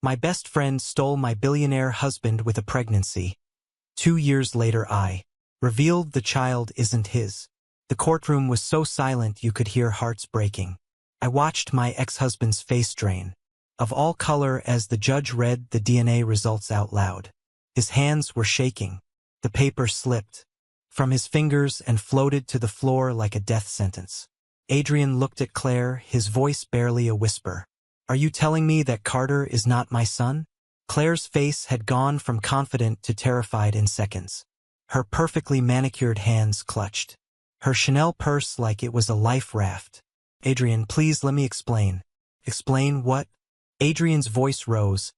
My best friend stole my billionaire husband with a pregnancy. 2 years later I revealed the child isn't his. The courtroom was so silent you could hear hearts breaking. I watched my ex-husband's face drain, of all color as the judge read the DNA results out loud. His hands were shaking. The paper slipped from his fingers and floated to the floor like a death sentence. Adrian looked at Claire, his voice barely a whisper. Are you telling me that Carter is not my son? Claire's face had gone from confident to terrified in seconds. Her perfectly manicured hands clutched her Chanel purse like it was a life raft. Adrian, please let me explain. Explain what? Adrian's voice rose,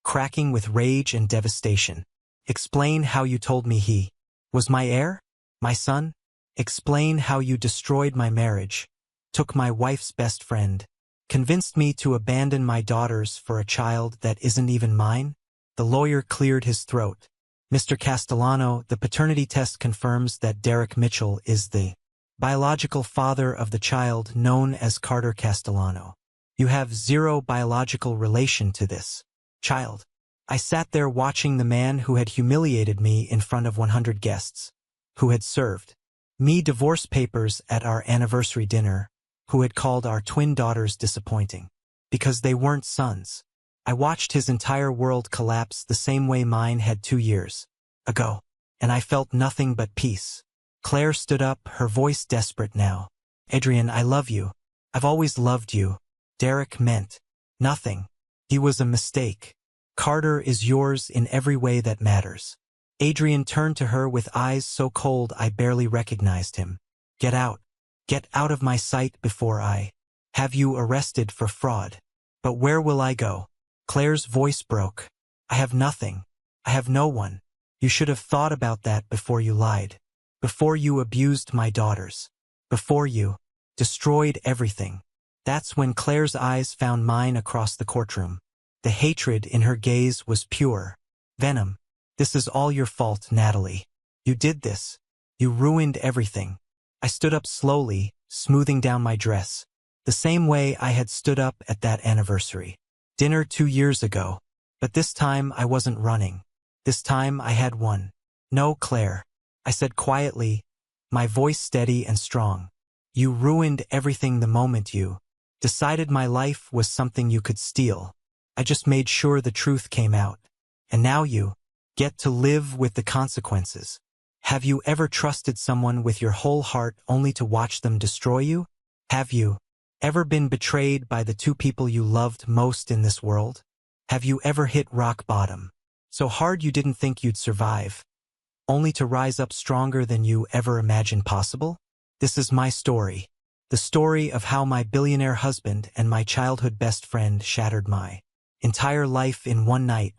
cracking with rage and devastation. Explain how you told me he was my heir? My son? Explain how you destroyed my marriage, took my wife's best friend, convinced me to abandon my daughters for a child that isn't even mine? The lawyer cleared his throat. Mr. Castellano, the paternity test confirms that Derek Mitchell is the biological father of the child known as Carter Castellano. You have zero biological relation to this child. I sat there watching the man who had humiliated me in front of 100 guests, who had served me divorce papers at our anniversary dinner, who had called our twin daughters disappointing because they weren't sons. I watched his entire world collapse the same way mine had 2 years ago, and I felt nothing but peace. Claire stood up, her voice desperate now. Adrian, I love you. I've always loved you. Derek meant nothing. He was a mistake. Carter is yours in every way that matters. Adrian turned to her with eyes so cold I barely recognized him. Get out. Get out of my sight before I have you arrested for fraud. But where will I go? Claire's voice broke. I have nothing. I have no one. You should have thought about that before you lied. Before you abused my daughters. Before you destroyed everything. That's when Claire's eyes found mine across the courtroom. The hatred in her gaze was pure venom. This is all your fault, Natalie. You did this. You ruined everything. I stood up slowly, smoothing down my dress, the same way I had stood up at that anniversary dinner 2 years ago. But this time I wasn't running. This time I had won. No, Claire, I said quietly, my voice steady and strong. You ruined everything the moment you decided my life was something you could steal. I just made sure the truth came out. And now you get to live with the consequences. Have you ever trusted someone with your whole heart only to watch them destroy you? Have you ever been betrayed by the 2 people you loved most in this world? Have you ever hit rock bottom, so hard you didn't think you'd survive, only to rise up stronger than you ever imagined possible? This is my story. The story of how my billionaire husband and my childhood best friend shattered my entire life in one night.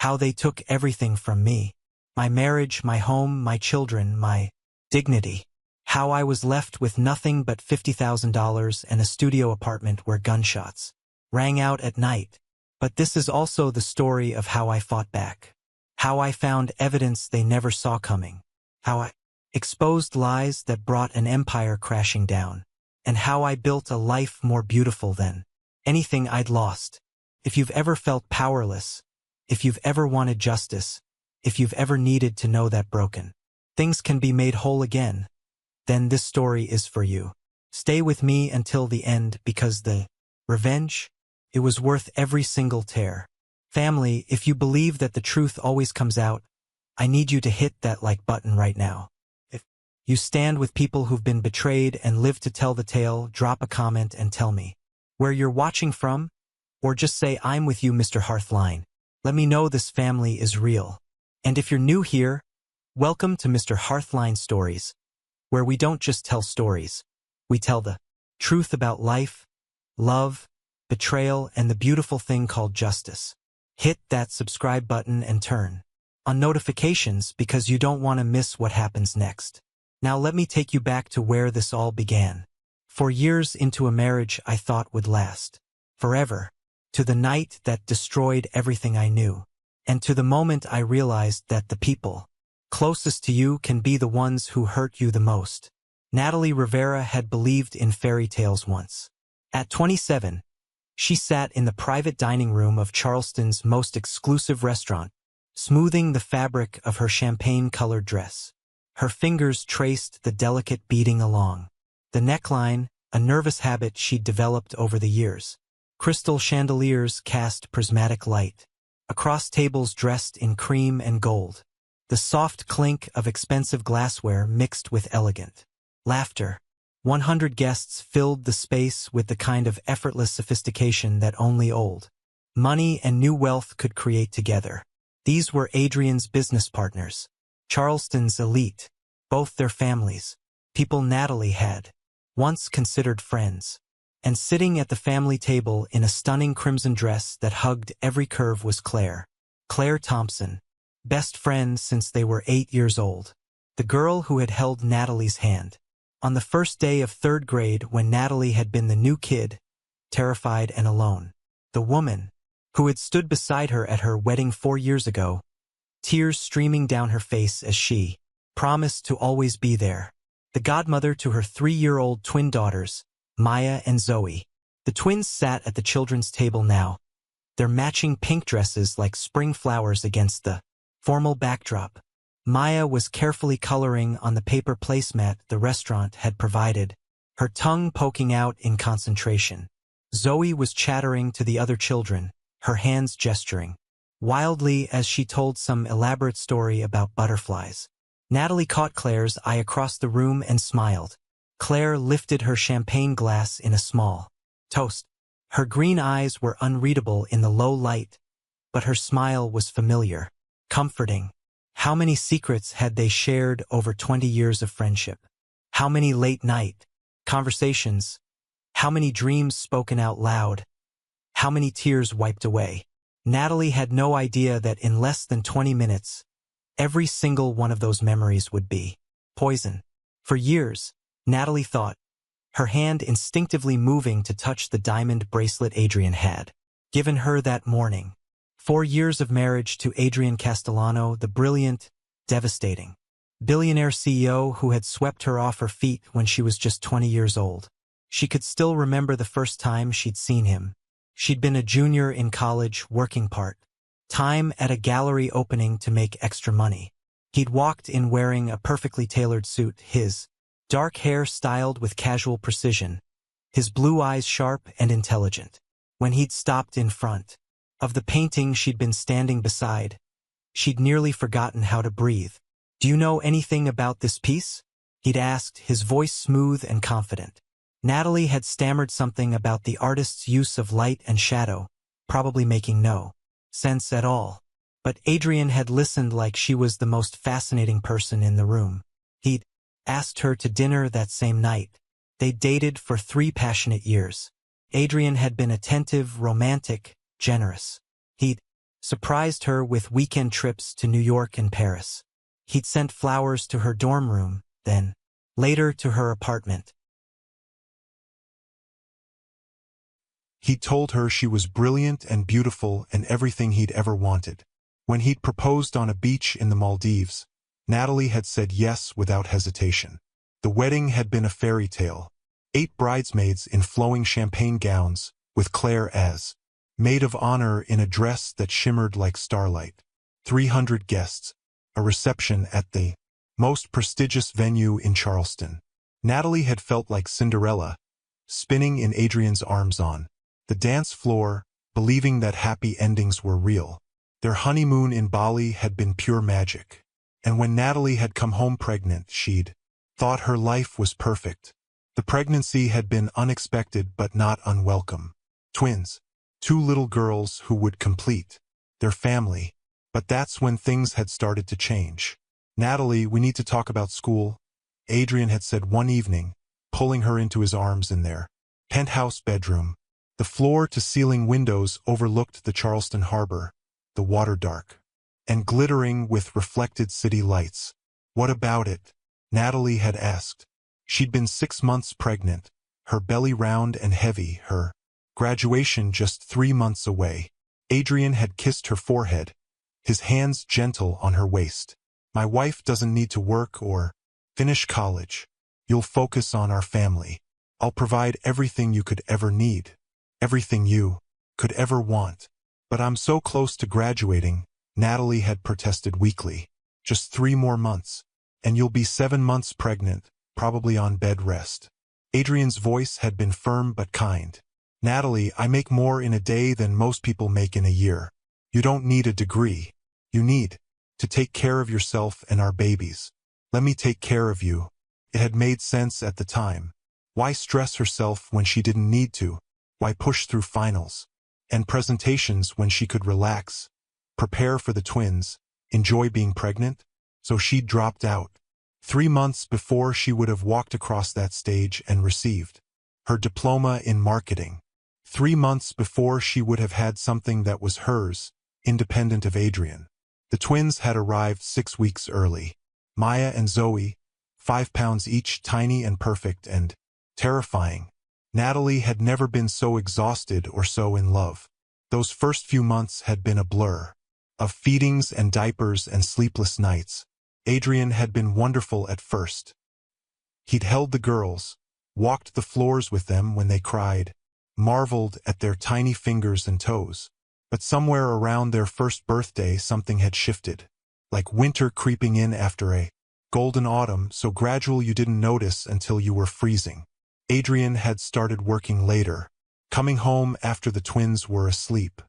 How they took everything from me. My marriage, my home, my children, my dignity. How I was left with nothing but $50,000 and a studio apartment where gunshots rang out at night. But this is also the story of how I fought back. How I found evidence they never saw coming. How I exposed lies that brought an empire crashing down. And how I built a life more beautiful than anything I'd lost. If you've ever felt powerless, if you've ever wanted justice, if you've ever needed to know that broken things can be made whole again, then this story is for you. Stay with me until the end because the revenge, it was worth every single tear. Family, if you believe that the truth always comes out, I need you to hit that like button right now. If you stand with people who've been betrayed and live to tell the tale, drop a comment and tell me where you're watching from, or just say I'm with you, Mr. Hearthline. Let me know this family is real. And if you're new here, welcome to Mr. Hearthline Stories, where we don't just tell stories, we tell the truth about life, love, betrayal, and the beautiful thing called justice. Hit that subscribe button and turn on notifications because you don't want to miss what happens next. Now let me take you back to where this all began. 4 years into a marriage I thought would last forever. To the night that destroyed everything I knew, and to the moment I realized that the people closest to you can be the ones who hurt you the most. Natalie Rivera had believed in fairy tales once. At 27, She sat in the private dining room of Charleston's most exclusive restaurant, smoothing the fabric of her champagne-colored dress. Her fingers traced the delicate beading along the neckline, a nervous habit she'd developed over the years. Crystal chandeliers cast prismatic light across tables dressed in cream and gold. The soft clink of expensive glassware mixed with elegant laughter. 100 guests filled the space with the kind of effortless sophistication that only old money and new wealth could create together. These were Adrian's business partners, Charleston's elite, both their families, people Natalie had once considered friends. And sitting at the family table in a stunning crimson dress that hugged every curve was Claire Thompson, best friends since they were 8 years old, the girl who had held Natalie's hand on the first day of 3rd grade when Natalie had been the new kid, terrified and alone. The woman who had stood beside her at her wedding 4 years ago, tears streaming down her face as she promised to always be there. The godmother to her 3-year-old twin daughters, Maya and Zoe. The twins sat at the children's table now, their matching pink dresses like spring flowers against the formal backdrop. Maya was carefully coloring on the paper placemat the restaurant had provided, her tongue poking out in concentration. Zoe was chattering to the other children, her hands gesturing wildly as she told some elaborate story about butterflies. Natalie caught Claire's eye across the room and smiled. Claire lifted her champagne glass in a small toast. Her green eyes were unreadable in the low light, but her smile was familiar, comforting. How many secrets had they shared over 20 years of friendship? How many late-night conversations? How many dreams spoken out loud? How many tears wiped away? Natalie had no idea that in less than 20 minutes, every single one of those memories would be poison. For years, Natalie thought, her hand instinctively moving to touch the diamond bracelet Adrian had given her that morning. 4 years of marriage to Adrian Castellano, the brilliant, devastating billionaire CEO who had swept her off her feet when she was just 20 years old. She could still remember the first time she'd seen him. She'd been a junior in college working part-time at a gallery opening to make extra money. He'd walked in wearing a perfectly tailored suit, his dark hair styled with casual precision, his blue eyes sharp and intelligent. When he'd stopped in front of the painting she'd been standing beside, she'd nearly forgotten how to breathe. "Do you know anything about this piece?" he'd asked, his voice smooth and confident. Natalie had stammered something about the artist's use of light and shadow, probably making no sense at all. But Adrian had listened like she was the most fascinating person in the room. He'd asked her to dinner that same night. They'd dated for 3 passionate years. Adrian had been attentive, romantic, generous. He'd surprised her with weekend trips to New York and Paris. He'd sent flowers to her dorm room, then later to her apartment. He told her she was brilliant and beautiful and everything he'd ever wanted. When he'd proposed on a beach in the Maldives, Natalie had said yes without hesitation. The wedding had been a fairy tale. 8 bridesmaids in flowing champagne gowns, with Claire as maid of honor in a dress that shimmered like starlight. 300 guests, a reception at the most prestigious venue in Charleston. Natalie had felt like Cinderella, spinning in Adrian's arms on the dance floor, believing that happy endings were real. Their honeymoon in Bali had been pure magic. And when Natalie had come home pregnant, she'd thought her life was perfect. The pregnancy had been unexpected but not unwelcome. Twins. 2 little girls who would complete their family. But that's when things had started to change. "Natalie, we need to talk about school," Adrian had said one evening, pulling her into his arms in their penthouse bedroom. The floor-to-ceiling windows overlooked the Charleston harbor, the water dark and glittering with reflected city lights. "What about it?" Natalie had asked. She'd been 6 months pregnant, her belly round and heavy, her graduation just 3 months away. Adrian had kissed her forehead, his hands gentle on her waist. "My wife doesn't need to work or finish college. You'll focus on our family. I'll provide everything you could ever need." Everything you could ever want. But I'm so close to graduating, Natalie had protested weakly. Just 3 more months. And you'll be 7 months pregnant, probably on bed rest. Adrian's voice had been firm but kind. Natalie, I make more in a day than most people make in a year. You don't need a degree. You need to take care of yourself and our babies. Let me take care of you. It had made sense at the time. Why stress herself when she didn't need to? Why push through finals and presentations when she could relax, prepare for the twins, enjoy being pregnant? So she dropped out. 3 months before she would have walked across that stage and received her diploma in marketing. 3 months before she would have had something that was hers, independent of Adrian. The twins had arrived 6 weeks early. Maya and Zoe, 5 pounds each, tiny and perfect and terrifying. Natalie had never been so exhausted or so in love. Those first few months had been a blur of feedings and diapers and sleepless nights. Adrian had been wonderful at first. He'd held the girls, walked the floors with them when they cried, marveled at their tiny fingers and toes. But somewhere around their first birthday something had shifted, like winter creeping in after a golden autumn, so gradual you didn't notice until you were freezing. Adrian had started working later, coming home after the twins were asleep,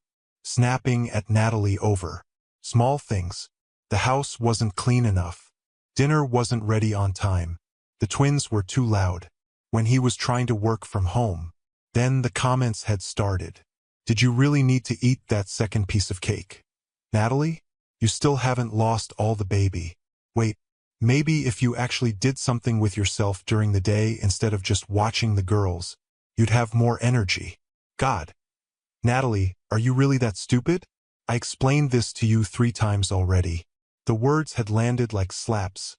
snapping at Natalie over small things. The house wasn't clean enough. Dinner wasn't ready on time. The twins were too loud. When he was trying to work from home, then the comments had started. Did you really need to eat that second piece of cake? Natalie, you still haven't lost all the baby. Wait, maybe if you actually did something with yourself during the day instead of just watching the girls, you'd have more energy. God. Natalie, are you really that stupid? I explained this to you 3 times already. The words had landed like slaps,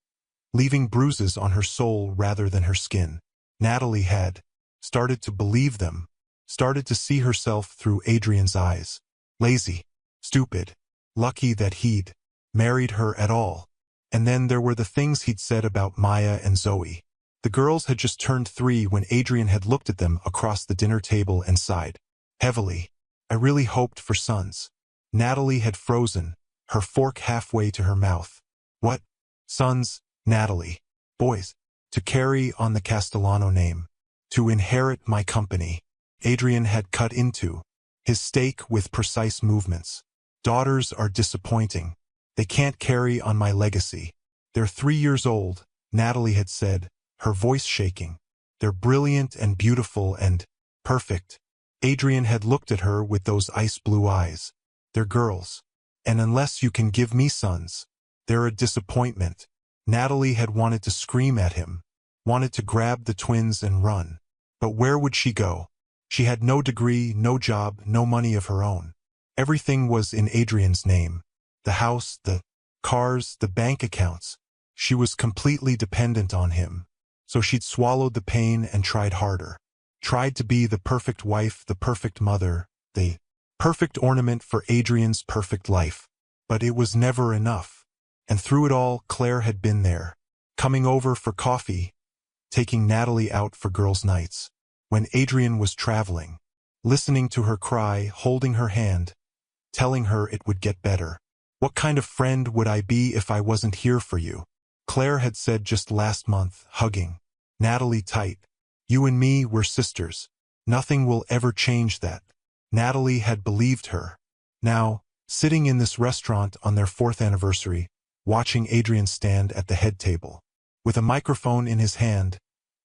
leaving bruises on her soul rather than her skin. Natalie had started to believe them, started to see herself through Adrian's eyes. Lazy, stupid, lucky that he'd married her at all. And then there were the things he'd said about Maya and Zoe. The girls had just turned 3 when Adrian had looked at them across the dinner table and sighed heavily. I really hoped for sons. Natalie had frozen, her fork halfway to her mouth. What? Sons, Natalie. Boys. To carry on the Castellano name. To inherit my company. Adrian had cut into his steak with precise movements. Daughters are disappointing. They can't carry on my legacy. They're 3 years old, Natalie had said, her voice shaking. They're brilliant and beautiful and perfect. Adrian had looked at her with those ice-blue eyes. They're girls. And unless you can give me sons, they're a disappointment. Natalie had wanted to scream at him, wanted to grab the twins and run. But where would she go? She had no degree, no job, no money of her own. Everything was in Adrian's name. The house, the cars, the bank accounts. She was completely dependent on him. So she'd swallowed the pain and tried harder. Tried to be the perfect wife, the perfect mother, the perfect ornament for Adrian's perfect life. But it was never enough. And through it all, Claire had been there, coming over for coffee, taking Natalie out for girls' nights. When Adrian was traveling, listening to her cry, holding her hand, telling her it would get better. What kind of friend would I be if I wasn't here for you? Claire had said just last month, hugging Natalie tight. You and me, we're sisters. Nothing will ever change that. Natalie had believed her. Now, sitting in this restaurant on their 4th anniversary, watching Adrian stand at the head table, with a microphone in his hand,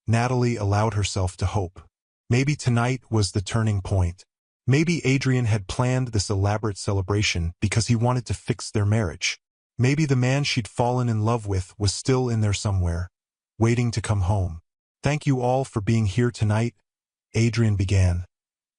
Natalie allowed herself to hope. Maybe tonight was the turning point. Maybe Adrian had planned this elaborate celebration because he wanted to fix their marriage. Maybe the man she'd fallen in love with was still in there somewhere, waiting to come home. Thank you all for being here tonight, Adrian began,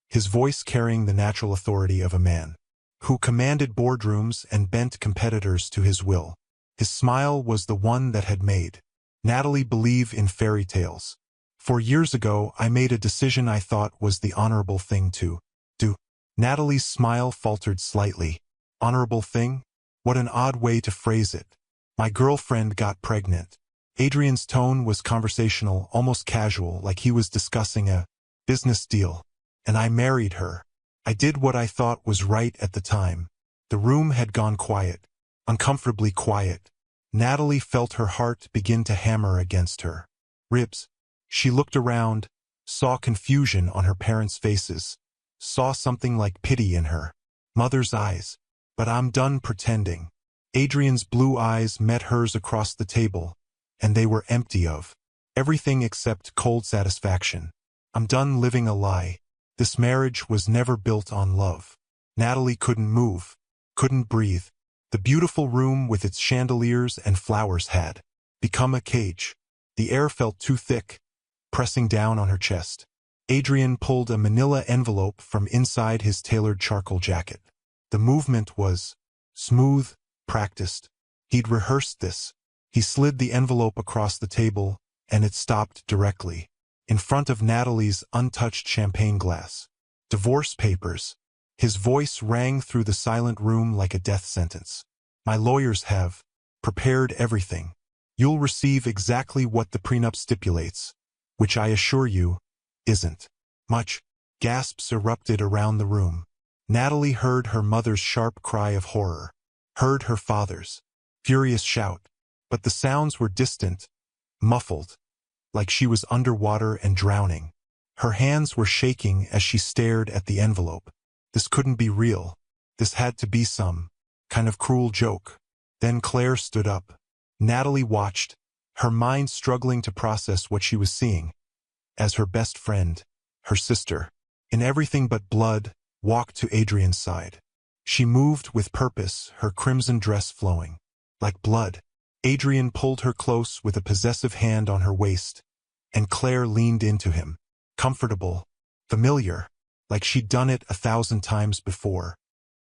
his voice carrying the natural authority of a man who commanded boardrooms and bent competitors to his will. His smile was the one that had made Natalie believe in fairy tales. 4 years ago, I made a decision I thought was the honorable thing to do. Natalie's smile faltered slightly. Honorable thing? What an odd way to phrase it. My girlfriend got pregnant. Adrian's tone was conversational, almost casual, like he was discussing a business deal. And I married her. I did what I thought was right at the time. The room had gone quiet, uncomfortably quiet. Natalie felt her heart begin to hammer against her ribs. She looked around, saw confusion on her parents' faces, saw something like pity in her mother's eyes. But I'm done pretending. Adrian's blue eyes met hers across the table, and they were empty of everything except cold satisfaction. I'm done living a lie. This marriage was never built on love. Natalie couldn't move, couldn't breathe. The beautiful room with its chandeliers and flowers had become a cage. The air felt too thick, pressing down on her chest. Adrian pulled a manila envelope from inside his tailored charcoal jacket. The movement was smooth, practiced. He'd rehearsed this. He slid the envelope across the table, and it stopped directly in front of Natalie's untouched champagne glass. Divorce papers. His voice rang through the silent room like a death sentence. My lawyers have prepared everything. You'll receive exactly what the prenup stipulates, which I assure you, isn't much. Gasps erupted around the room. Natalie heard her mother's sharp cry of horror, heard her father's furious shout, but the sounds were distant, muffled, like she was underwater and drowning. Her hands were shaking as she stared at the envelope. This couldn't be real. This had to be some kind of cruel joke. Then Claire stood up. Natalie watched, her mind struggling to process what she was seeing, as her best friend, her sister, in everything but blood, walked to Adrian's side. She moved with purpose, her crimson dress flowing like blood. Adrian pulled her close with a possessive hand on her waist, and Claire leaned into him, comfortable, familiar, like she'd done it 1,000 times before.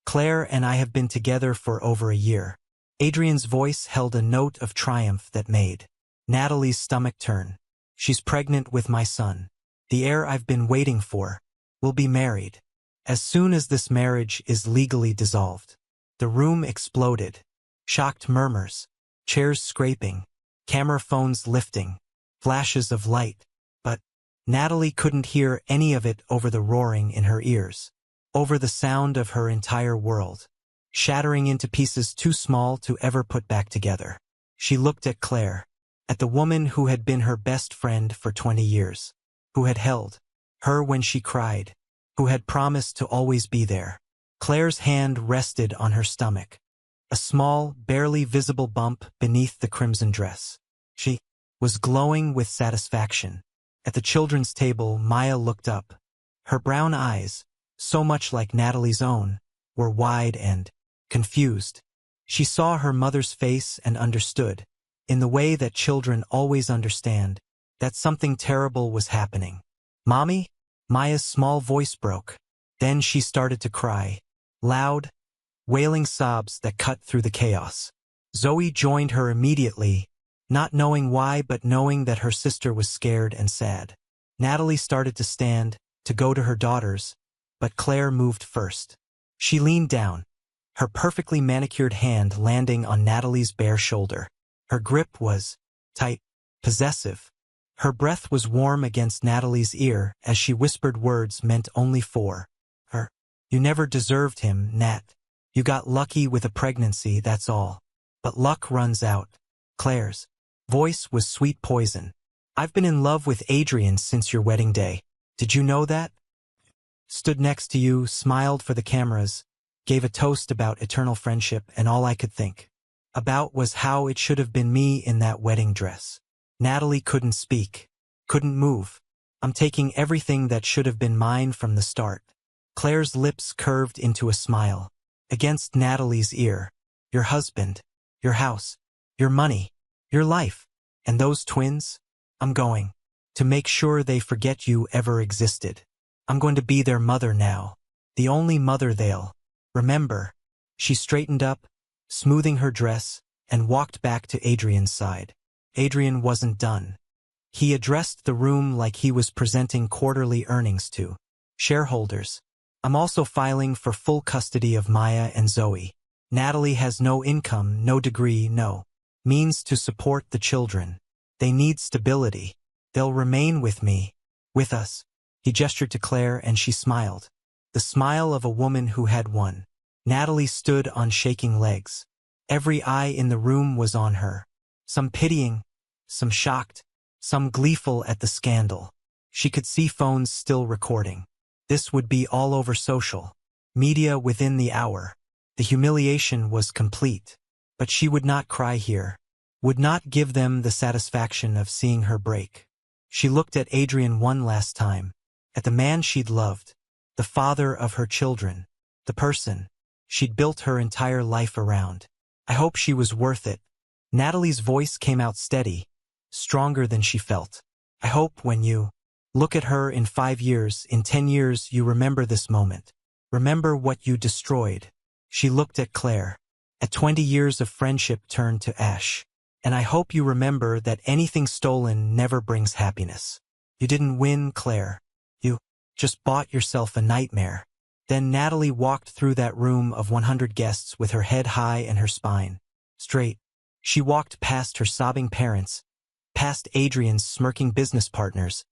Claire and I have been together for over a year. Adrian's voice held a note of triumph that made Natalie's stomach turn. She's pregnant with my son. The heir I've been waiting for. We'll be married. As soon as this marriage is legally dissolved. The room exploded. Shocked murmurs. Chairs scraping. Camera phones lifting. Flashes of light. But Natalie couldn't hear any of it over the roaring in her ears. Over the sound of her entire world, shattering into pieces too small to ever put back together. She looked at Claire, at the woman who had been her best friend for 20 years, who had held her when she cried, who had promised to always be there. Claire's hand rested on her stomach, a small, barely visible bump beneath the crimson dress. She was glowing with satisfaction. At the children's table, Maya looked up. Her brown eyes, so much like Natalie's own, were wide and confused. She saw her mother's face and understood, in the way that children always understand, that something terrible was happening. "Mommy?" Maya's small voice broke. Then she started to cry, loud, wailing sobs that cut through the chaos. Zoe joined her immediately, not knowing why but knowing that her sister was scared and sad. Natalie started to stand, to go to her daughters, but Claire moved first. She leaned down, her perfectly manicured hand landing on Natalie's bare shoulder. Her grip was tight, possessive. Her breath was warm against Natalie's ear as she whispered words meant only for her. "You never deserved him, Nat. You got lucky with a pregnancy, that's all. But luck runs out." Claire's voice was sweet poison. "I've been in love with Adrian since your wedding day. Did you know that? Stood next to you, smiled for the cameras, gave a toast about eternal friendship, and all I could think about was how it should have been me in that wedding dress." Natalie couldn't speak, couldn't move. "I'm taking everything that should have been mine from the start." Claire's lips curved into a smile. Against Natalie's ear. "Your husband, your house, your money, your life, and those twins? I'm going to make sure they forget you ever existed. I'm going to be their mother now. The only mother they'll remember." She straightened up, smoothing her dress, and walked back to Adrian's side. Adrian wasn't done. He addressed the room like he was presenting quarterly earnings to shareholders. "I'm also filing for full custody of Maya and Zoe. Natalie has no income, no degree, no means to support the children. They need stability. They'll remain with me, with us, He gestured to Claire and she smiled. The smile of a woman who had won. Natalie stood on shaking legs. Every eye in the room was on her. Some pitying, some shocked, some gleeful at the scandal. She could see phones still recording. This would be all over social media within the hour. The humiliation was complete. But she would not cry here. Would not give them the satisfaction of seeing her break. She looked at Adrian one last time. At the man she'd loved. The father of her children. The person she'd built her entire life around. I hope she was worth it. Natalie's voice came out steady, stronger than she felt. I hope when you look at her in 5 years, in 10 years, you remember this moment. Remember what you destroyed. She looked at Claire. At 20 years of friendship turned to ash. And I hope you remember that anything stolen never brings happiness. You didn't win, Claire. You just bought yourself a nightmare. Then Natalie walked through that room of 100 guests with her head high and her spine straight. She walked past her sobbing parents, past Adrian's smirking business partners,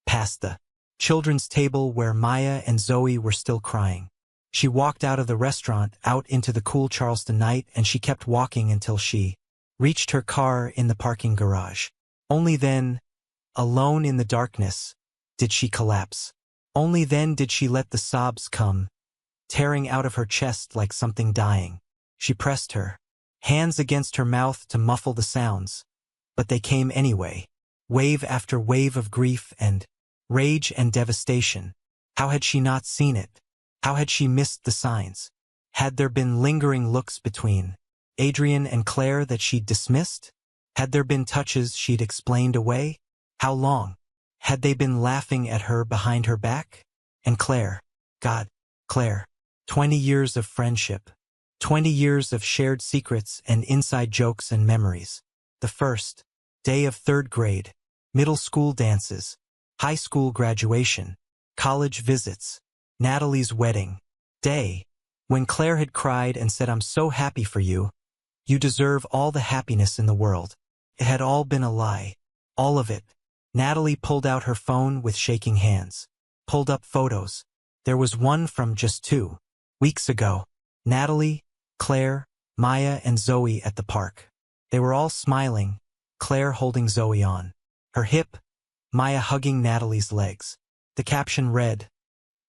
past the children's table where Maya and Zoe were still crying. She walked out of the restaurant, out into the cool Charleston night, and she kept walking until she reached her car in the parking garage. Only then, alone in the darkness, did she collapse. Only then did she let the sobs come, tearing out of her chest like something dying. She pressed her hands against her mouth to muffle the sounds, but they came anyway, wave after wave of grief and rage and devastation. How had she not seen it? How had she missed the signs? Had there been lingering looks between Adrian and Claire that she'd dismissed? Had there been touches she'd explained away? How long had they been laughing at her behind her back? And Claire, God, Claire, 20 years of friendship, 20 years of shared secrets and inside jokes and memories. The first day of 3rd grade, middle school dances, high school graduation, college visits, Natalie's wedding day, when Claire had cried and said, "I'm so happy for you. You deserve all the happiness in the world." It had all been a lie. All of it. Natalie pulled out her phone with shaking hands. Pulled up photos. There was one from just 2 weeks ago. Natalie, Claire, Maya, and Zoe at the park. They were all smiling, Claire holding Zoe on her hip, Maya hugging Natalie's legs. The caption read,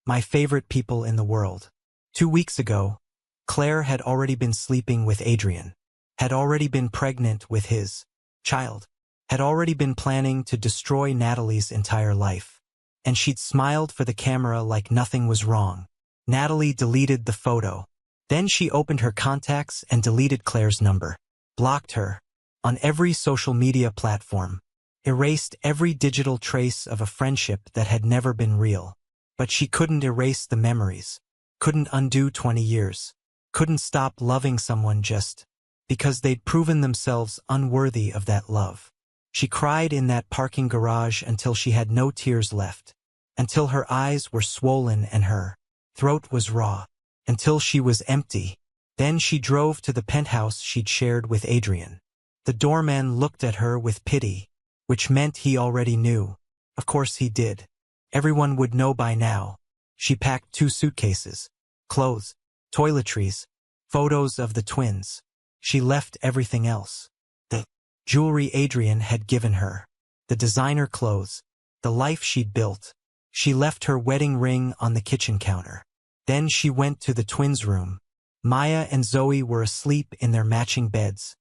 "My favorite people in the world." 2 weeks ago, Claire had already been sleeping with Adrian, had already been pregnant with his child, had already been planning to destroy Natalie's entire life. And she'd smiled for the camera like nothing was wrong. Natalie deleted the photo. Then she opened her contacts and deleted Claire's number. Blocked her on every social media platform. Erased every digital trace of a friendship that had never been real. But she couldn't erase the memories. Couldn't undo 20 years. Couldn't stop loving someone just because they'd proven themselves unworthy of that love. She cried in that parking garage until she had no tears left. Until her eyes were swollen and her throat was raw. Until she was empty. Then she drove to the penthouse she'd shared with Adrian. The doorman looked at her with pity, which meant he already knew. Of course he did. Everyone would know by now. She packed 2 suitcases, clothes, toiletries, photos of the twins. She left everything else. The jewelry Adrian had given her, the designer clothes, the life she'd built. She left her wedding ring on the kitchen counter. Then she went to the twins' room. Maya and Zoe were asleep in their matching beds,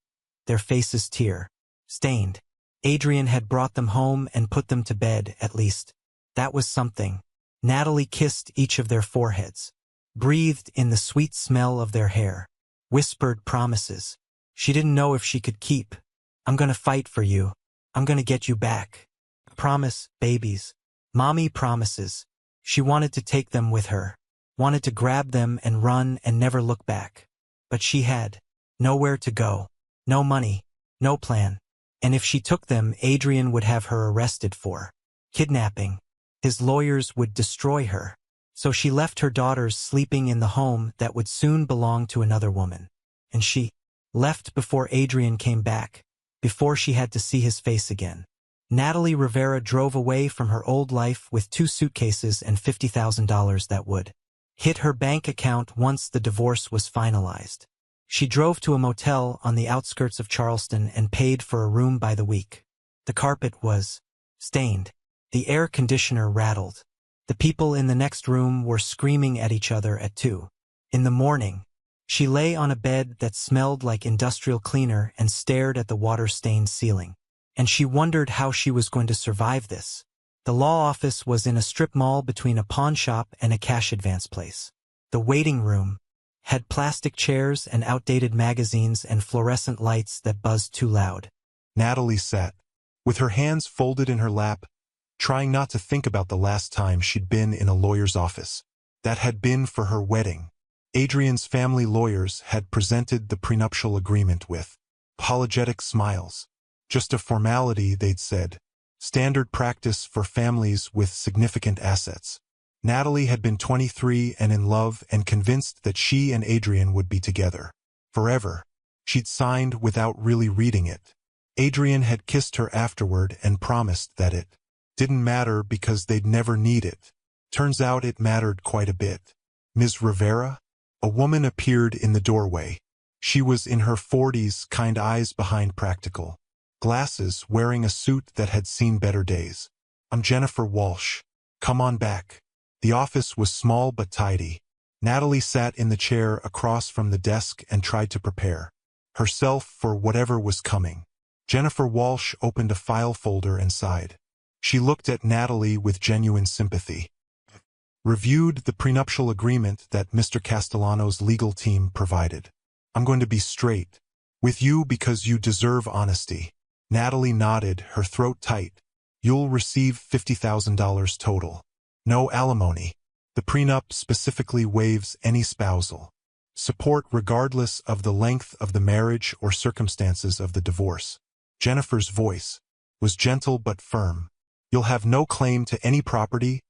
their faces tear-stained. Adrian had brought them home and put them to bed, at least. That was something. Natalie kissed each of their foreheads, breathed in the sweet smell of their hair, whispered promises. She didn't know if she could keep. "I'm gonna fight for you. I'm gonna get you back. Promise, babies." Mommy promises. She wanted to take them with her. Wanted to grab them and run and never look back. But she had nowhere to go. No money. No plan. And if she took them, Adrian would have her arrested for kidnapping. His lawyers would destroy her. So she left her daughters sleeping in the home that would soon belong to another woman. And she left before Adrian came back, before she had to see his face again. Natalie Rivera drove away from her old life with 2 suitcases and $50,000 that would hit her bank account once the divorce was finalized. She drove to a motel on the outskirts of Charleston and paid for a room by the week. The carpet was stained. The air conditioner rattled. The people in the next room were screaming at each other at 2 in the morning. She lay on a bed that smelled like industrial cleaner and stared at the water-stained ceiling. And she wondered how she was going to survive this. The law office was in a strip mall between a pawn shop and a cash advance place. The waiting room had plastic chairs and outdated magazines and fluorescent lights that buzzed too loud. Natalie sat, with her hands folded in her lap, trying not to think about the last time she'd been in a lawyer's office. That had been for her wedding. Adrian's family lawyers had presented the prenuptial agreement with apologetic smiles. Just a formality, they'd said. Standard practice for families with significant assets. Natalie had been 23 and in love and convinced that she and Adrian would be together forever. She'd signed without really reading it. Adrian had kissed her afterward and promised that it didn't matter because they'd never need it. Turns out it mattered quite a bit. Ms. Rivera? A woman appeared in the doorway. She was in her 40s, kind eyes behind practical glasses, wearing a suit that had seen better days. "I'm Jennifer Walsh. Come on back." The office was small but tidy. Natalie sat in the chair across from the desk and tried to prepare herself for whatever was coming. Jennifer Walsh opened a file folder and sighed. She looked at Natalie with genuine sympathy. Reviewed the prenuptial agreement that Mr. Castellano's legal team provided. "I'm going to be straight with you because you deserve honesty." Natalie nodded, her throat tight. "You'll receive $50,000 total. No alimony. The prenup specifically waives any spousal support regardless of the length of the marriage or circumstances of the divorce." Jennifer's voice was gentle but firm. "You'll have no claim to any property,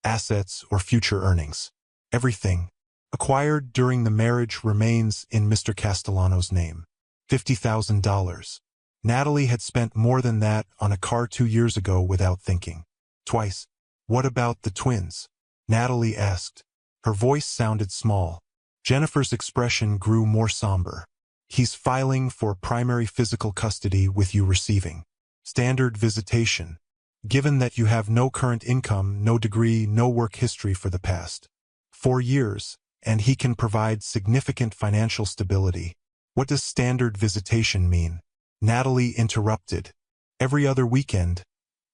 assets, or future earnings. Everything acquired during the marriage remains in Mr. Castellano's name." $50,000. Natalie had spent more than that on a car 2 years ago without thinking twice. "What about the twins?" Natalie asked. Her voice sounded small. Jennifer's expression grew more somber. "He's filing for primary physical custody with you receiving standard visitation. Given that you have no current income, no degree, no work history for the past 4 years, and he can provide significant financial stability." "What does standard visitation mean?" Natalie interrupted. "Every other weekend,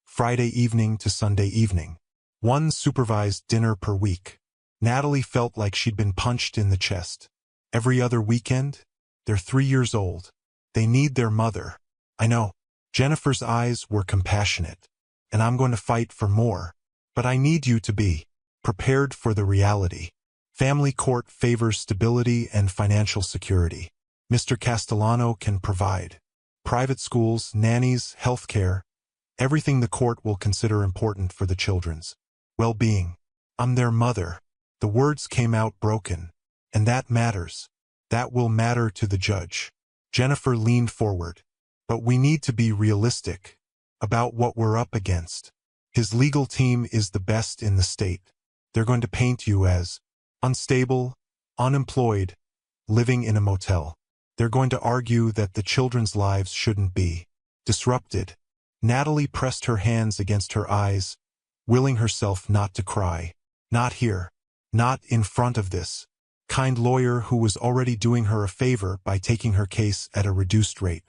Friday evening to Sunday evening. 1 supervised dinner per week." Natalie felt like she'd been punched in the chest. "Every other weekend? They're 3 years old. They need their mother." "I know." Jennifer's eyes were compassionate. "And I'm going to fight for more. But I need you to be prepared for the reality. Family court favors stability and financial security. Mr. Castellano can provide private schools, nannies, health care, everything the court will consider important for the children's well-being. I'm their mother." The words came out broken. "And that matters. That will matter to the judge." Jennifer leaned forward. "But we need to be realistic about what we're up against. His legal team is the best in the state. They're going to paint you as unstable, unemployed, living in a motel. They're going to argue that the children's lives shouldn't be disrupted." Natalie pressed her hands against her eyes, willing herself not to cry. "Not here. Not in front of this kind lawyer who was already doing her a favor by taking her case at a reduced rate.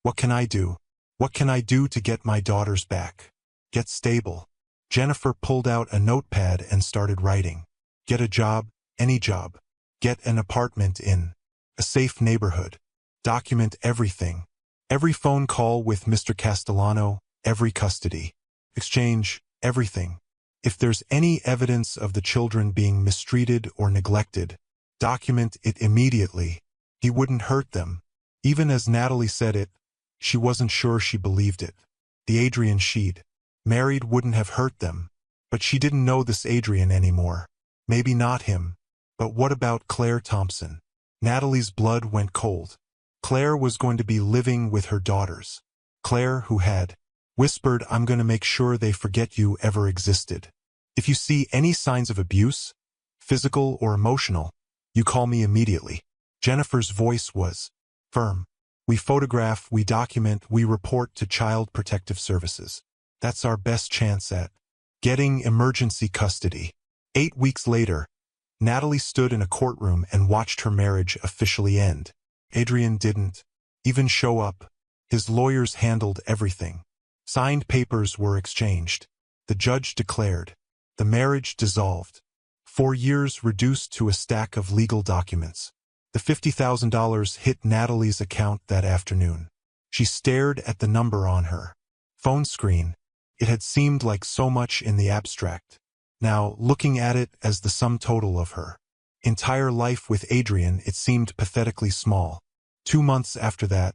What can I do? What can I do to get my daughters back? Get stable?" Jennifer pulled out a notepad and started writing. "Get a job, any job. Get an apartment in a safe neighborhood. Document everything. Every phone call with Mr. Castellano, every custody exchange, everything. If there's any evidence of the children being mistreated or neglected, document it immediately. He wouldn't hurt them." Even as Natalie said it, she wasn't sure she believed it. The Adrian she'd married wouldn't have hurt them. But she didn't know this Adrian anymore. Maybe not him. But what about Claire Thompson? Natalie's blood went cold. Claire was going to be living with her daughters. Claire, who had Whispered, I'm gonna make sure they forget you ever existed. If you see any signs of abuse, physical or emotional, you call me immediately. Jennifer's voice was firm. We photograph, we document, we report to Child Protective Services. That's our best chance at getting emergency custody. 8 weeks later, Natalie stood in a courtroom and watched her marriage officially end. Adrian didn't even show up. His lawyers handled everything. Signed papers were exchanged. The judge declared the marriage dissolved. 4 years reduced to a stack of legal documents. The $50,000 hit Natalie's account that afternoon. She stared at the number on her phone screen. It had seemed like so much in the abstract. Now, looking at it as the sum total of her entire life with Adrian, it seemed pathetically small. 2 months after that,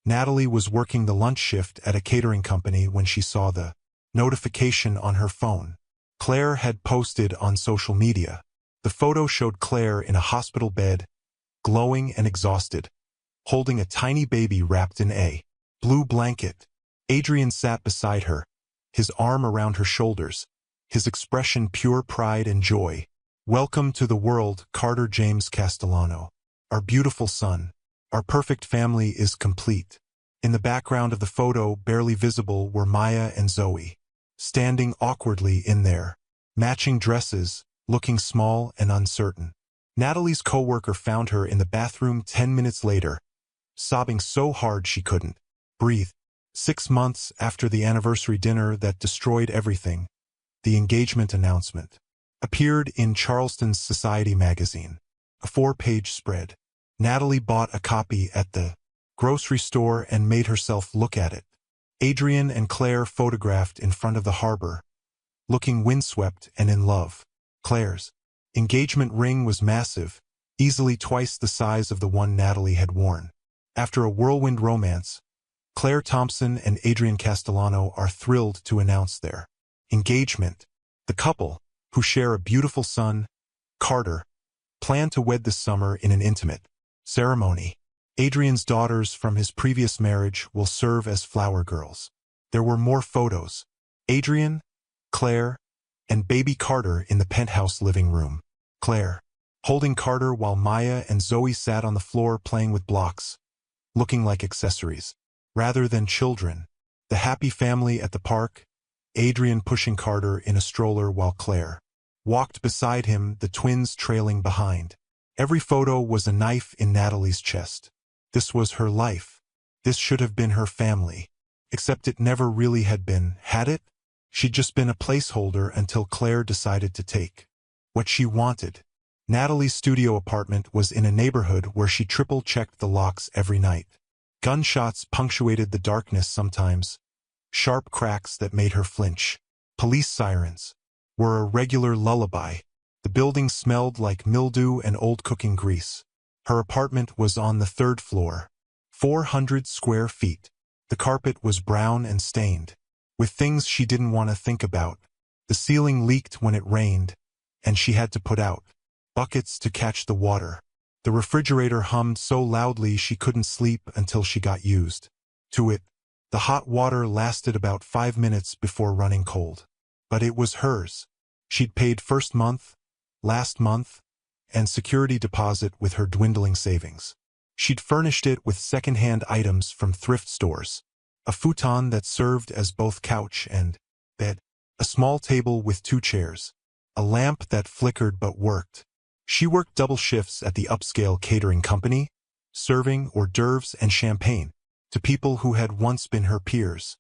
Natalie was working the lunch shift at a catering company when she saw the notification on her phone. Claire had posted on social media. The photo showed Claire in a hospital bed, glowing and exhausted, holding a tiny baby wrapped in a blue blanket. Adrian sat beside her, his arm around her shoulders, his expression pure pride and joy. Welcome to the world, Carter James Castellano. Our beautiful son. Our perfect family is complete. In the background of the photo, barely visible, were Maya and Zoe, standing awkwardly in their matching dresses, looking small and uncertain. Natalie's coworker found her in the bathroom 10 minutes later, sobbing so hard she couldn't breathe. 6 months after the anniversary dinner that destroyed everything, the engagement announcement appeared in Charleston's Society magazine, a 4-page spread. Natalie bought a copy at the grocery store and made herself look at it. Adrian and Claire photographed in front of the harbor, looking windswept and in love. Claire's engagement ring was massive, easily twice the size of the one Natalie had worn. After a whirlwind romance, Claire Thompson and Adrian Castellano are thrilled to announce their engagement. The couple, who share a beautiful son, Carter, plan to wed this summer in an intimate ceremony. Adrian's daughters from his previous marriage will serve as flower girls. There were more photos. Adrian, Claire, and baby Carter in the penthouse living room. Claire, holding Carter while Maya and Zoe sat on the floor playing with blocks, looking like accessories, rather than children. The happy family at the park, Adrian pushing Carter in a stroller while Claire walked beside him, the twins trailing behind. Every photo was a knife in Natalie's chest. This was her life. This should have been her family. Except it never really had been, had it? She'd just been a placeholder until Claire decided to take what she wanted. Natalie's studio apartment was in a neighborhood where she triple-checked the locks every night. Gunshots punctuated the darkness sometimes, sharp cracks that made her flinch. Police sirens were a regular lullaby. The building smelled like mildew and old cooking grease. Her apartment was on the 3rd floor, 400 square feet. The carpet was brown and stained, with things she didn't want to think about. The ceiling leaked when it rained, and she had to put out buckets to catch the water. The refrigerator hummed so loudly she couldn't sleep until she got used to it. The hot water lasted about 5 minutes before running cold. But it was hers. She'd paid first month, last month, and security deposit with her dwindling savings. She'd furnished it with second-hand items from thrift stores, a futon that served as both couch and bed, a small table with 2 chairs, a lamp that flickered but worked. She worked double shifts at the upscale catering company, serving hors d'oeuvres and champagne to people who had once been her peers.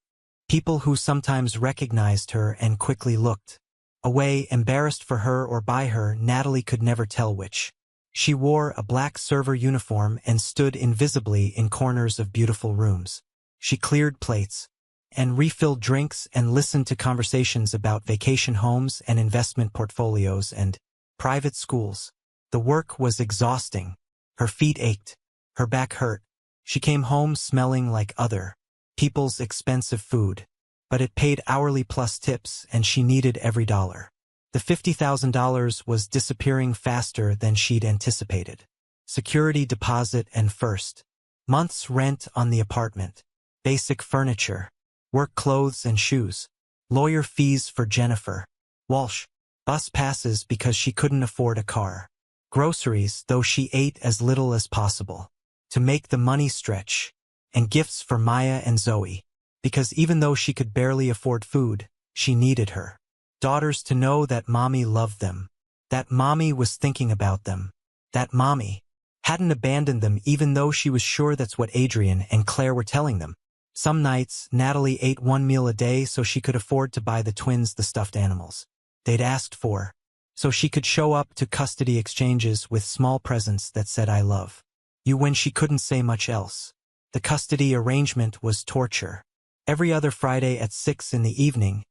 People who sometimes recognized her and quickly looked away, embarrassed for her or by her. Natalie could never tell which. She wore a black server uniform and stood invisibly in corners of beautiful rooms. She cleared plates and refilled drinks and listened to conversations about vacation homes and investment portfolios and private schools. The work was exhausting. Her feet ached. Her back hurt. She came home smelling like other people's expensive food, but it paid hourly plus tips, and she needed every dollar. The $50,000 was disappearing faster than she'd anticipated. Security deposit and first month's rent on the apartment, basic furniture, work clothes and shoes, lawyer fees for Jennifer Walsh, bus passes because she couldn't afford a car, groceries though she ate as little as possible, to make the money stretch, and gifts for Maya and Zoe, because even though she could barely afford food, she needed her daughters to know that mommy loved them, that mommy was thinking about them, that mommy hadn't abandoned them even though she was sure that's what Adrian and Claire were telling them. Some nights, Natalie ate one meal a day so she could afford to buy the twins the stuffed animals they'd asked for, so she could show up to custody exchanges with small presents that said "I love you" when she couldn't say much else. The custody arrangement was torture. Every other Friday at 6 in the evening,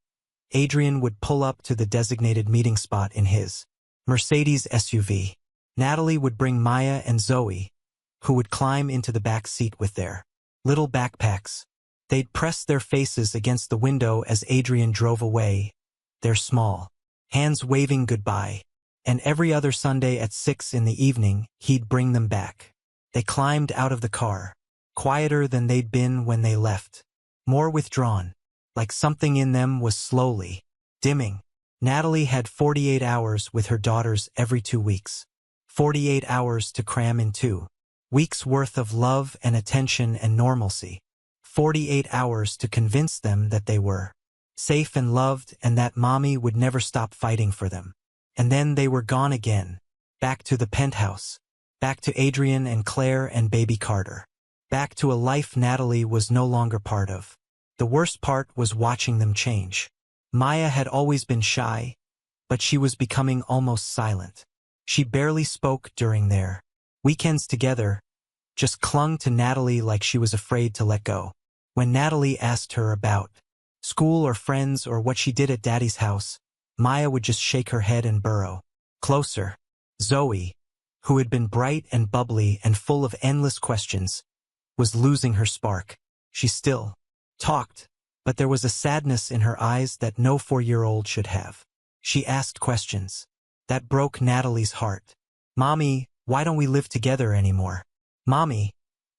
Adrian would pull up to the designated meeting spot in his Mercedes SUV. Natalie would bring Maya and Zoe, who would climb into the back seat with their little backpacks. They'd press their faces against the window as Adrian drove away, their small hands waving goodbye, and every other Sunday at 6 in the evening, he'd bring them back. They climbed out of the car, quieter than they'd been when they left, more withdrawn, like something in them was slowly dimming. Natalie had 48 hours with her daughters every 2 weeks. 48 hours to cram in 2 weeks worth of love and attention and normalcy. 48 hours to convince them that they were safe and loved and that mommy would never stop fighting for them. And then they were gone again, back to the penthouse, back to Adrian and Claire and baby Carter, back to a life Natalie was no longer part of. The worst part was watching them change. Maya had always been shy, but she was becoming almost silent. She barely spoke during their weekends together, just clung to Natalie like she was afraid to let go. When Natalie asked her about school or friends or what she did at Daddy's house, Maya would just shake her head and burrow closer. Zoe, who had been bright and bubbly and full of endless questions, was losing her spark. She still talked, but there was a sadness in her eyes that no 4-year-old should have. She asked questions that broke Natalie's heart. Mommy, why don't we live together anymore? Mommy,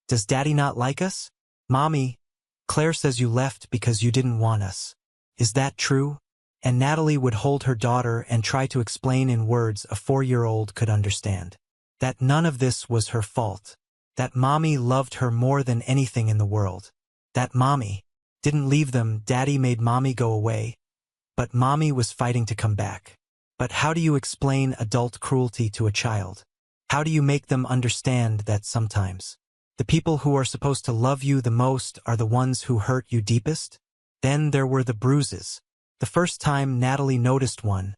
does Daddy not like us? Mommy, Claire says you left because you didn't want us. Is that true? And Natalie would hold her daughter and try to explain in words a 4-year-old could understand. That none of this was her fault. That mommy loved her more than anything in the world. That mommy didn't leave them. Daddy made mommy go away, but mommy was fighting to come back. But how do you explain adult cruelty to a child? How do you make them understand that sometimes the people who are supposed to love you the most are the ones who hurt you deepest? Then there were the bruises. The first time Natalie noticed one,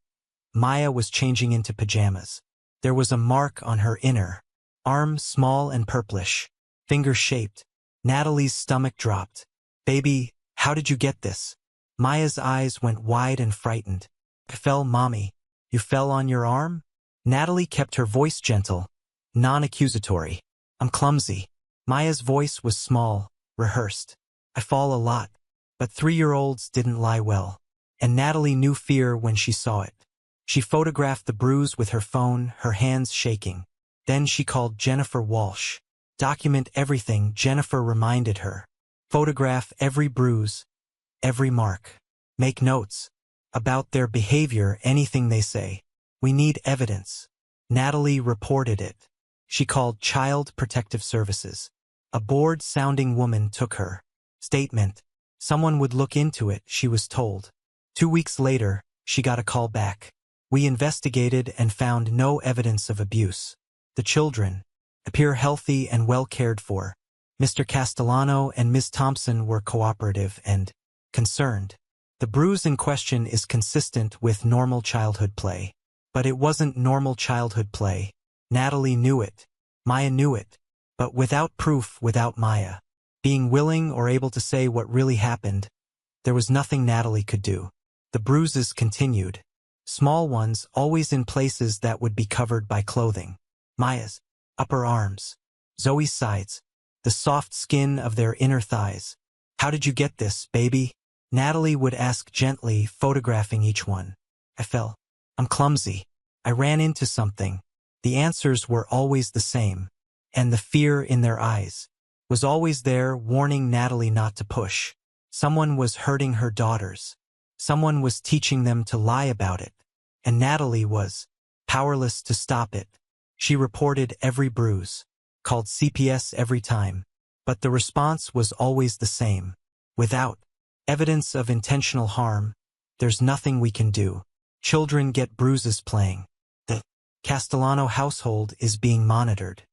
Maya was changing into pajamas. There was a mark on her inner arm, small and purplish, finger-shaped. Natalie's stomach dropped. Baby, how did you get this? Maya's eyes went wide and frightened. I fell, Mommy. You fell on your arm? Natalie kept her voice gentle, non-accusatory. I'm clumsy. Maya's voice was small, rehearsed. I fall a lot, but 3-year-olds didn't lie well. And Natalie knew fear when she saw it. She photographed the bruise with her phone, her hands shaking. Then she called Jennifer Walsh. Document everything, Jennifer reminded her. Photograph every bruise, every mark. Make notes about their behavior, anything they say. We need evidence. Natalie reported it. She called Child Protective Services. A bored-sounding woman took her statement. Someone would look into it, she was told. 2 weeks later, she got a call back. We investigated and found no evidence of abuse. The children appear healthy and well cared for. Mr. Castellano and Ms. Thompson were cooperative and concerned. The bruise in question is consistent with normal childhood play. But it wasn't normal childhood play. Natalie knew it. Maya knew it. But without proof, without Maya being willing or able to say what really happened, there was nothing Natalie could do. The bruises continued. Small ones, always in places that would be covered by clothing. Maya's upper arms, Zoe's sides, the soft skin of their inner thighs. How did you get this, baby? Natalie would ask gently, photographing each one. I fell. I'm clumsy. I ran into something. The answers were always the same, and the fear in their eyes was always there, warning Natalie not to push. Someone was hurting her daughters. Someone was teaching them to lie about it. And Natalie was powerless to stop it. She reported every bruise, called CPS every time. But the response was always the same. Without evidence of intentional harm, there's nothing we can do. Children get bruises playing. The Castellano household is being monitored.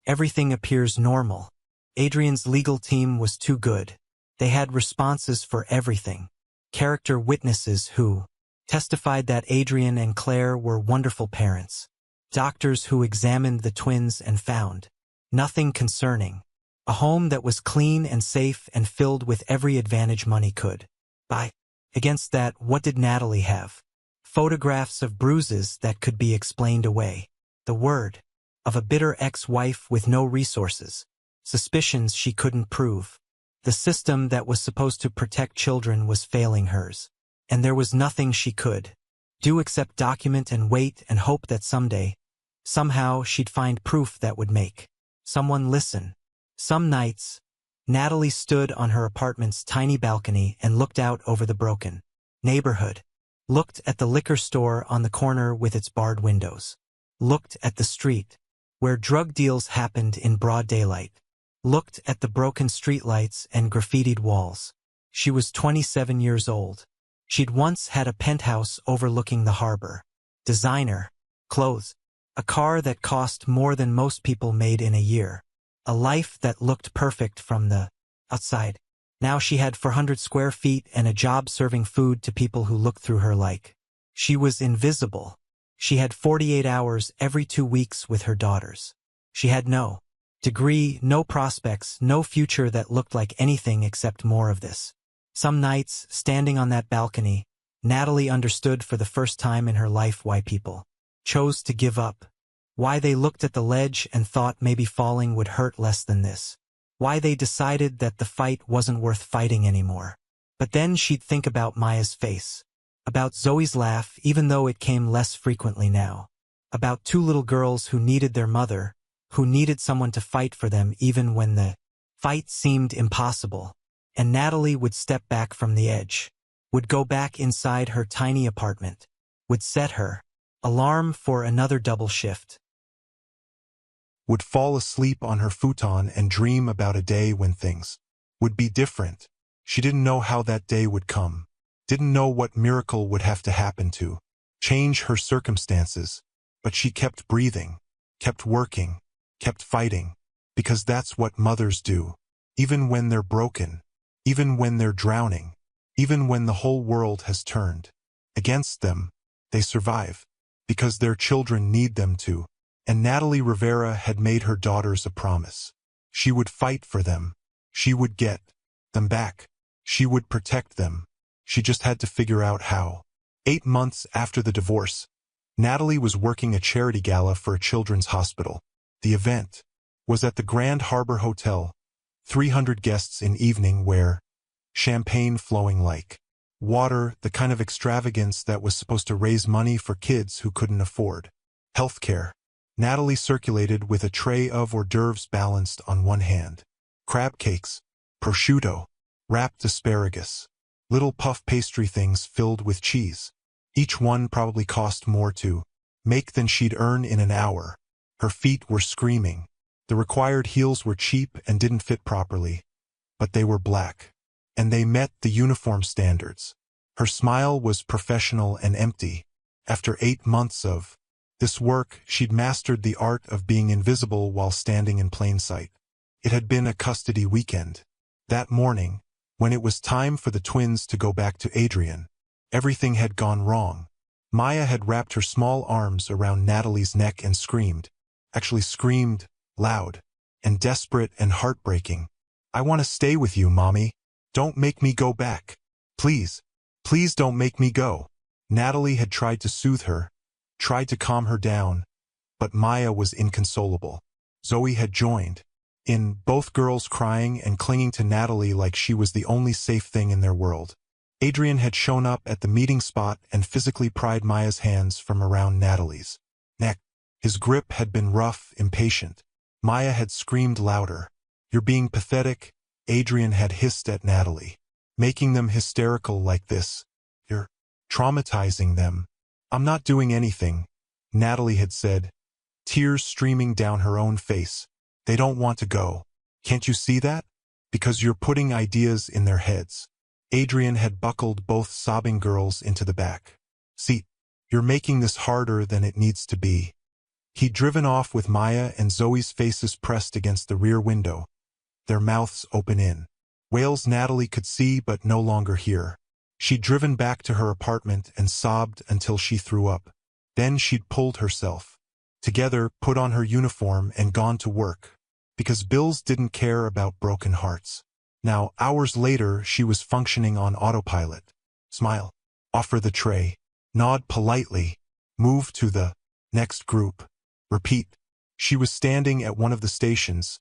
Everything appears normal. Adrian's legal team was too good. They had responses for everything. Character witnesses who testified that Adrian and Claire were wonderful parents. Doctors who examined the twins and found nothing concerning. A home that was clean and safe and filled with every advantage money could buy. Against that, what did Natalie have? Photographs of bruises that could be explained away. The word of a bitter ex-wife with no resources. Suspicions she couldn't prove. The system that was supposed to protect children was failing hers. And there was nothing she could do except document and wait and hope that someday, somehow, she'd find proof that would make someone listen. Some nights, Natalie stood on her apartment's tiny balcony and looked out over the broken neighborhood. Looked at the liquor store on the corner with its barred windows. Looked at the street, where drug deals happened in broad daylight. Looked at the broken streetlights and graffitied walls. She was 27 years old. She'd once had a penthouse overlooking the harbor. Designer, clothes, a car that cost more than most people made in a year. A life that looked perfect from the outside. Now she had 400 square feet and a job serving food to people who looked through her like she was invisible. She had 48 hours every 2 weeks with her daughters. She had no degree, no prospects, no future that looked like anything except more of this. Some nights, standing on that balcony, Natalie understood for the first time in her life why people chose to give up. Why they looked at the ledge and thought maybe falling would hurt less than this. Why they decided that the fight wasn't worth fighting anymore. But then she'd think about Maya's face. About Zoe's laugh, even though it came less frequently now. About 2 little girls who needed their mother, who needed someone to fight for them even when the fight seemed impossible. And Natalie would step back from the edge. Would go back inside her tiny apartment. Would set her alarm for another double shift. Would fall asleep on her futon and dream about a day when things would be different. She didn't know how that day would come. Didn't know what miracle would have to happen to change her circumstances. But she kept breathing, kept working, kept fighting. Because that's what mothers do. Even when they're broken. Even when they're drowning. Even when the whole world has turned against them, they survive. Because their children need them to. And Natalie Rivera had made her daughters a promise. She would fight for them. She would get them back. She would protect them. She just had to figure out how. 8 months after the divorce, Natalie was working a charity gala for a children's hospital. The event was at the Grand Harbor Hotel. 300 guests in evening wear, champagne flowing like water, the kind of extravagance that was supposed to raise money for kids who couldn't afford healthcare. Natalie circulated with a tray of hors d'oeuvres balanced on one hand. Crab cakes, prosciutto, wrapped asparagus, little puff pastry things filled with cheese. Each one probably cost more to make than she'd earn in an hour. Her feet were screaming. The required heels were cheap and didn't fit properly, but they were black, and they met the uniform standards. Her smile was professional and empty. After 8 months of this work, she'd mastered the art of being invisible while standing in plain sight. It had been a custody weekend. That morning, when it was time for the twins to go back to Adrian, everything had gone wrong. Maya had wrapped her small arms around Natalie's neck and screamed. Actually screamed, loud, and desperate and heartbreaking. "I want to stay with you, Mommy. Don't make me go back. Please, please don't make me go." Natalie had tried to soothe her, tried to calm her down, but Maya was inconsolable. Zoe had joined in, both girls crying and clinging to Natalie like she was the only safe thing in their world. Adrian had shown up at the meeting spot and physically pried Maya's hands from around Natalie's neck. His grip had been rough, impatient. Maya had screamed louder. "You're being pathetic," Adrian had hissed at Natalie. making them hysterical like this. You're traumatizing them. I'm not doing anything, Natalie had said, tears streaming down her own face. They don't want to go. Can't you see that? Because you're putting ideas in their heads. Adrian had buckled both sobbing girls into the back seat. You're making this harder than it needs to be. He'd driven off with Maya and Zoe's faces pressed against the rear window, their mouths open in. Wails Natalie could see but no longer hear. She'd driven back to her apartment and sobbed until she threw up. Then she'd pulled herself together, put on her uniform, and gone to work. Because bills didn't care about broken hearts. Now, hours later, she was functioning on autopilot. Smile. Offer the tray. Nod politely. Move to the next group. Repeat. She was standing at one of the stations,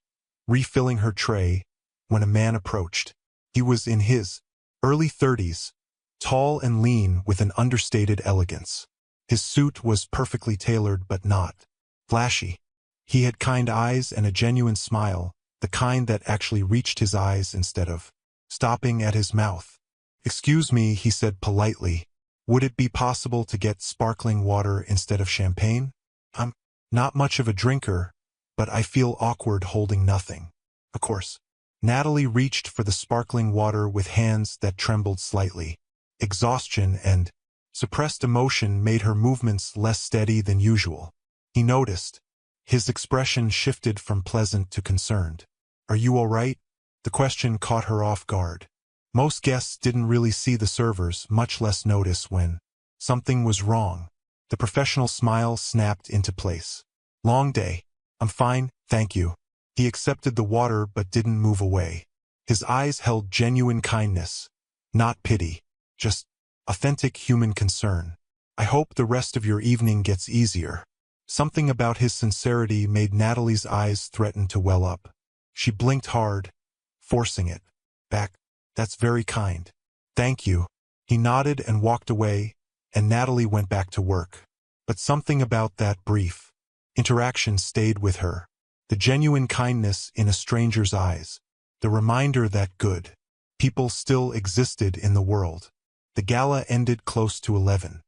refilling her tray, when a man approached. He was in his early 30s, tall and lean with an understated elegance. His suit was perfectly tailored but not flashy. He had kind eyes and a genuine smile, the kind that actually reached his eyes instead of stopping at his mouth. Excuse me, he said politely. Would it be possible to get sparkling water instead of champagne? I'm not much of a drinker, but I feel awkward holding nothing. Of course. Natalie reached for the sparkling water with hands that trembled slightly. Exhaustion and suppressed emotion made her movements less steady than usual. He noticed. His expression shifted from pleasant to concerned. Are you all right? The question caught her off guard. Most guests didn't really see the servers, much less notice when something was wrong. The professional smile snapped into place. Long day. I'm fine, thank you. He accepted the water but didn't move away. His eyes held genuine kindness, not pity, just authentic human concern. I hope the rest of your evening gets easier. Something about his sincerity made Natalie's eyes threaten to well up. She blinked hard, forcing it back. That's very kind. Thank you. He nodded and walked away, and Natalie went back to work. But something about that brief interaction stayed with her. The genuine kindness in a stranger's eyes. The reminder that good people still existed in the world. The gala ended close to 11.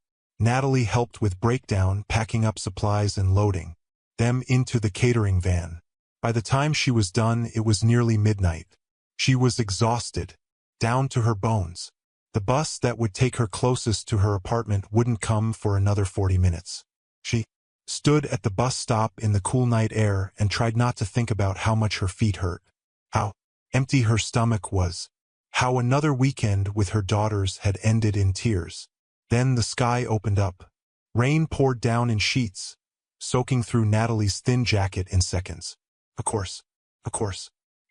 Natalie helped with breakdown, packing up supplies and loading them into the catering van. By the time she was done, it was nearly midnight. She was exhausted, down to her bones. The bus that would take her closest to her apartment wouldn't come for another 40 minutes. She stood at the bus stop in the cool night air and tried not to think about how much her feet hurt, how empty her stomach was, how another weekend with her daughters had ended in tears. Then the sky opened up. Rain poured down in sheets, soaking through Natalie's thin jacket in seconds. Of course,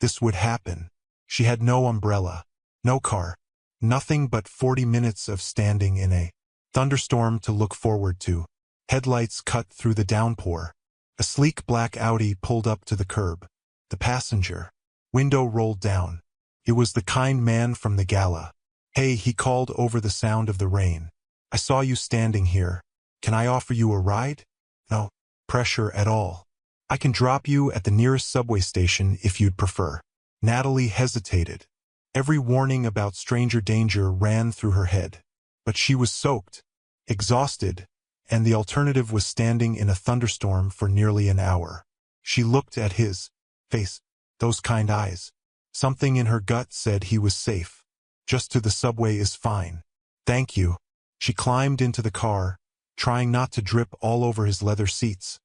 this would happen. She had no umbrella, no car, nothing but 40 minutes of standing in a thunderstorm to look forward to. Headlights cut through the downpour. A sleek black Audi pulled up to the curb. The passenger window rolled down. It was the kind man from the gala. Hey, he called over the sound of the rain. I saw you standing here. Can I offer you a ride? No pressure at all. I can drop you at the nearest subway station if you'd prefer. Natalie hesitated. Every warning about stranger danger ran through her head. But she was soaked, exhausted, and the alternative was standing in a thunderstorm for nearly an hour. She looked at his face, those kind eyes. Something in her gut said he was safe. Just to the subway is fine. Thank you. She climbed into the car, trying not to drip all over his leather seats,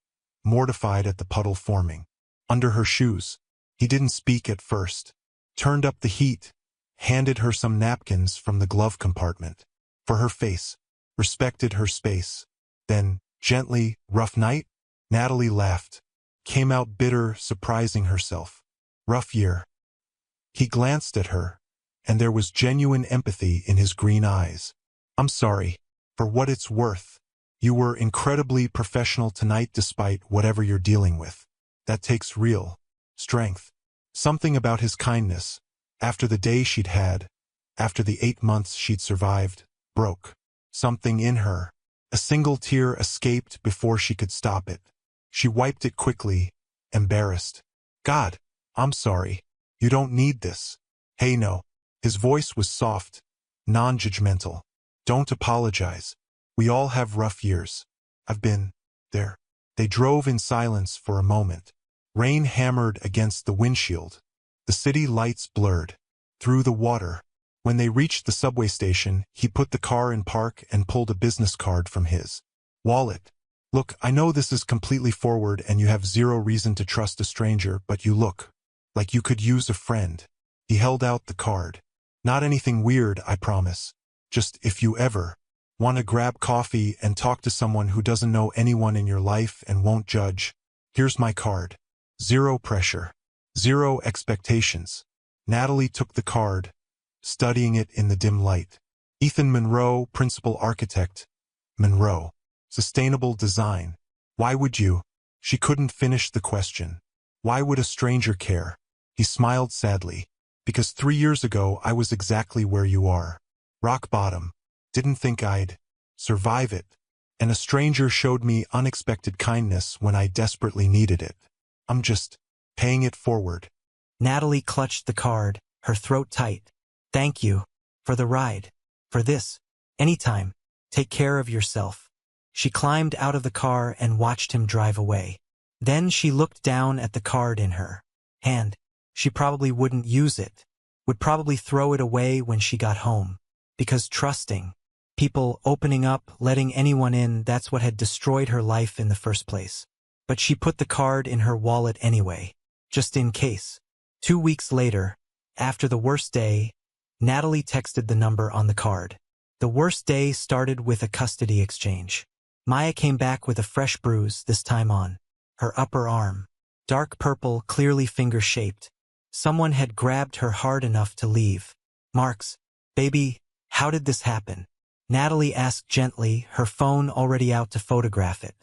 mortified at the puddle forming under her shoes. He didn't speak at first, turned up the heat, handed her some napkins from the glove compartment for her face, respected her space. Then, gently, rough night? Natalie laughed, came out bitter, surprising herself. Rough year. He glanced at her, and there was genuine empathy in his green eyes. I'm sorry. For what it's worth. You were incredibly professional tonight despite whatever you're dealing with. That takes real strength. Something about his kindness, after the day she'd had, after the 8 months she'd survived, broke something in her. A single tear escaped before she could stop it. She wiped it quickly, embarrassed. God, I'm sorry. You don't need this. Hey, no. His voice was soft, non-judgmental. Don't apologize. We all have rough years. I've been there. They drove in silence for a moment. Rain hammered against the windshield. The city lights blurred. Through the water. When they reached the subway station, he put the car in park and pulled a business card from his wallet. Look, I know this is completely forward and you have zero reason to trust a stranger, but you look like you could use a friend. He held out the card. Not anything weird, I promise. Just if you ever want to grab coffee and talk to someone who doesn't know anyone in your life and won't judge, here's my card. Zero pressure. Zero expectations. Natalie took the card, studying it in the dim light. Ethan Monroe, principal architect. Monroe. Sustainable design. Why would you? She couldn't finish the question. Why would a stranger care? He smiled sadly. Because 3 years ago I was exactly where you are. Rock bottom. Didn't think I'd survive it. And a stranger showed me unexpected kindness when I desperately needed it. I'm just paying it forward. Natalie clutched the card, her throat tight. Thank you. For the ride. For this. Anytime. Take care of yourself. She climbed out of the car and watched him drive away. Then she looked down at the card in her hand. She probably wouldn't use it. Would probably throw it away when she got home. Because trusting people, opening up, letting anyone in, that's what had destroyed her life in the first place. But she put the card in her wallet anyway. Just in case. 2 weeks later, after the worst day, Natalie texted the number on the card. The worst day started with a custody exchange. Maya came back with a fresh bruise, this time on her upper arm. Dark purple, clearly finger-shaped. Someone had grabbed her hard enough to leave. Marks, baby, how did this happen? Natalie asked gently, her phone already out to photograph it.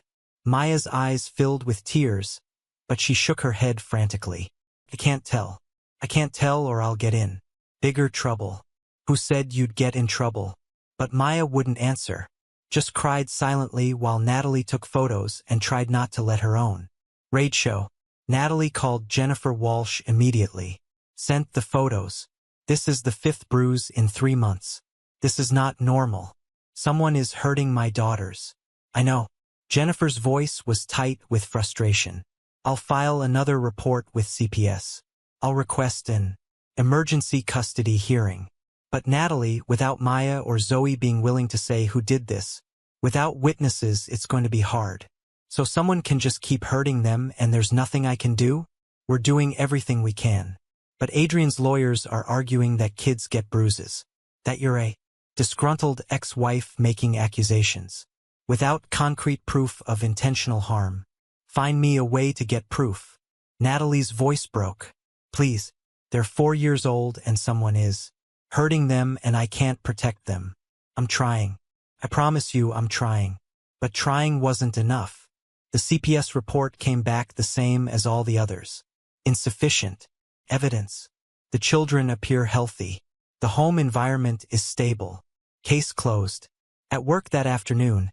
Maya's eyes filled with tears, but she shook her head frantically. I can't tell. I can't tell or I'll get in bigger trouble. Who said you'd get in trouble? But Maya wouldn't answer. Just cried silently while Natalie took photos and tried not to let her own rage show. Natalie called Jennifer Walsh immediately. Sent the photos. This is the 5th bruise in 3 months. This is not normal. Someone is hurting my daughters. I know. Jennifer's voice was tight with frustration. I'll file another report with CPS. I'll request an emergency custody hearing. But Natalie, without Maya or Zoe being willing to say who did this, without witnesses, it's going to be hard. So someone can just keep hurting them and there's nothing I can do? We're doing everything we can. But Adrian's lawyers are arguing that kids get bruises. That you're a disgruntled ex-wife making accusations. Without concrete proof of intentional harm. Find me a way to get proof. Natalie's voice broke. Please, they're 4 years old and someone is hurting them and I can't protect them. I'm trying. I promise you I'm trying. But trying wasn't enough. The CPS report came back the same as all the others. Insufficient evidence. The children appear healthy. The home environment is stable. Case closed. At work that afternoon,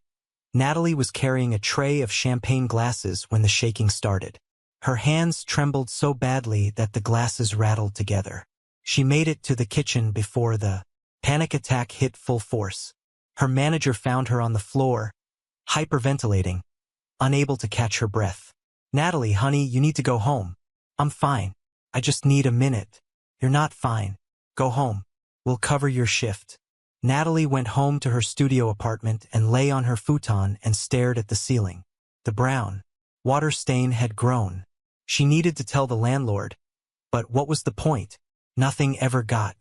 Natalie was carrying a tray of champagne glasses when the shaking started. Her hands trembled so badly that the glasses rattled together. She made it to the kitchen before the panic attack hit full force. Her manager found her on the floor, hyperventilating, unable to catch her breath. Natalie, honey, you need to go home. I'm fine. I just need a minute. You're not fine. Go home. We'll cover your shift. Natalie went home to her studio apartment and lay on her futon and stared at the ceiling. The brown water stain had grown. She needed to tell the landlord, but what was the point? Nothing ever got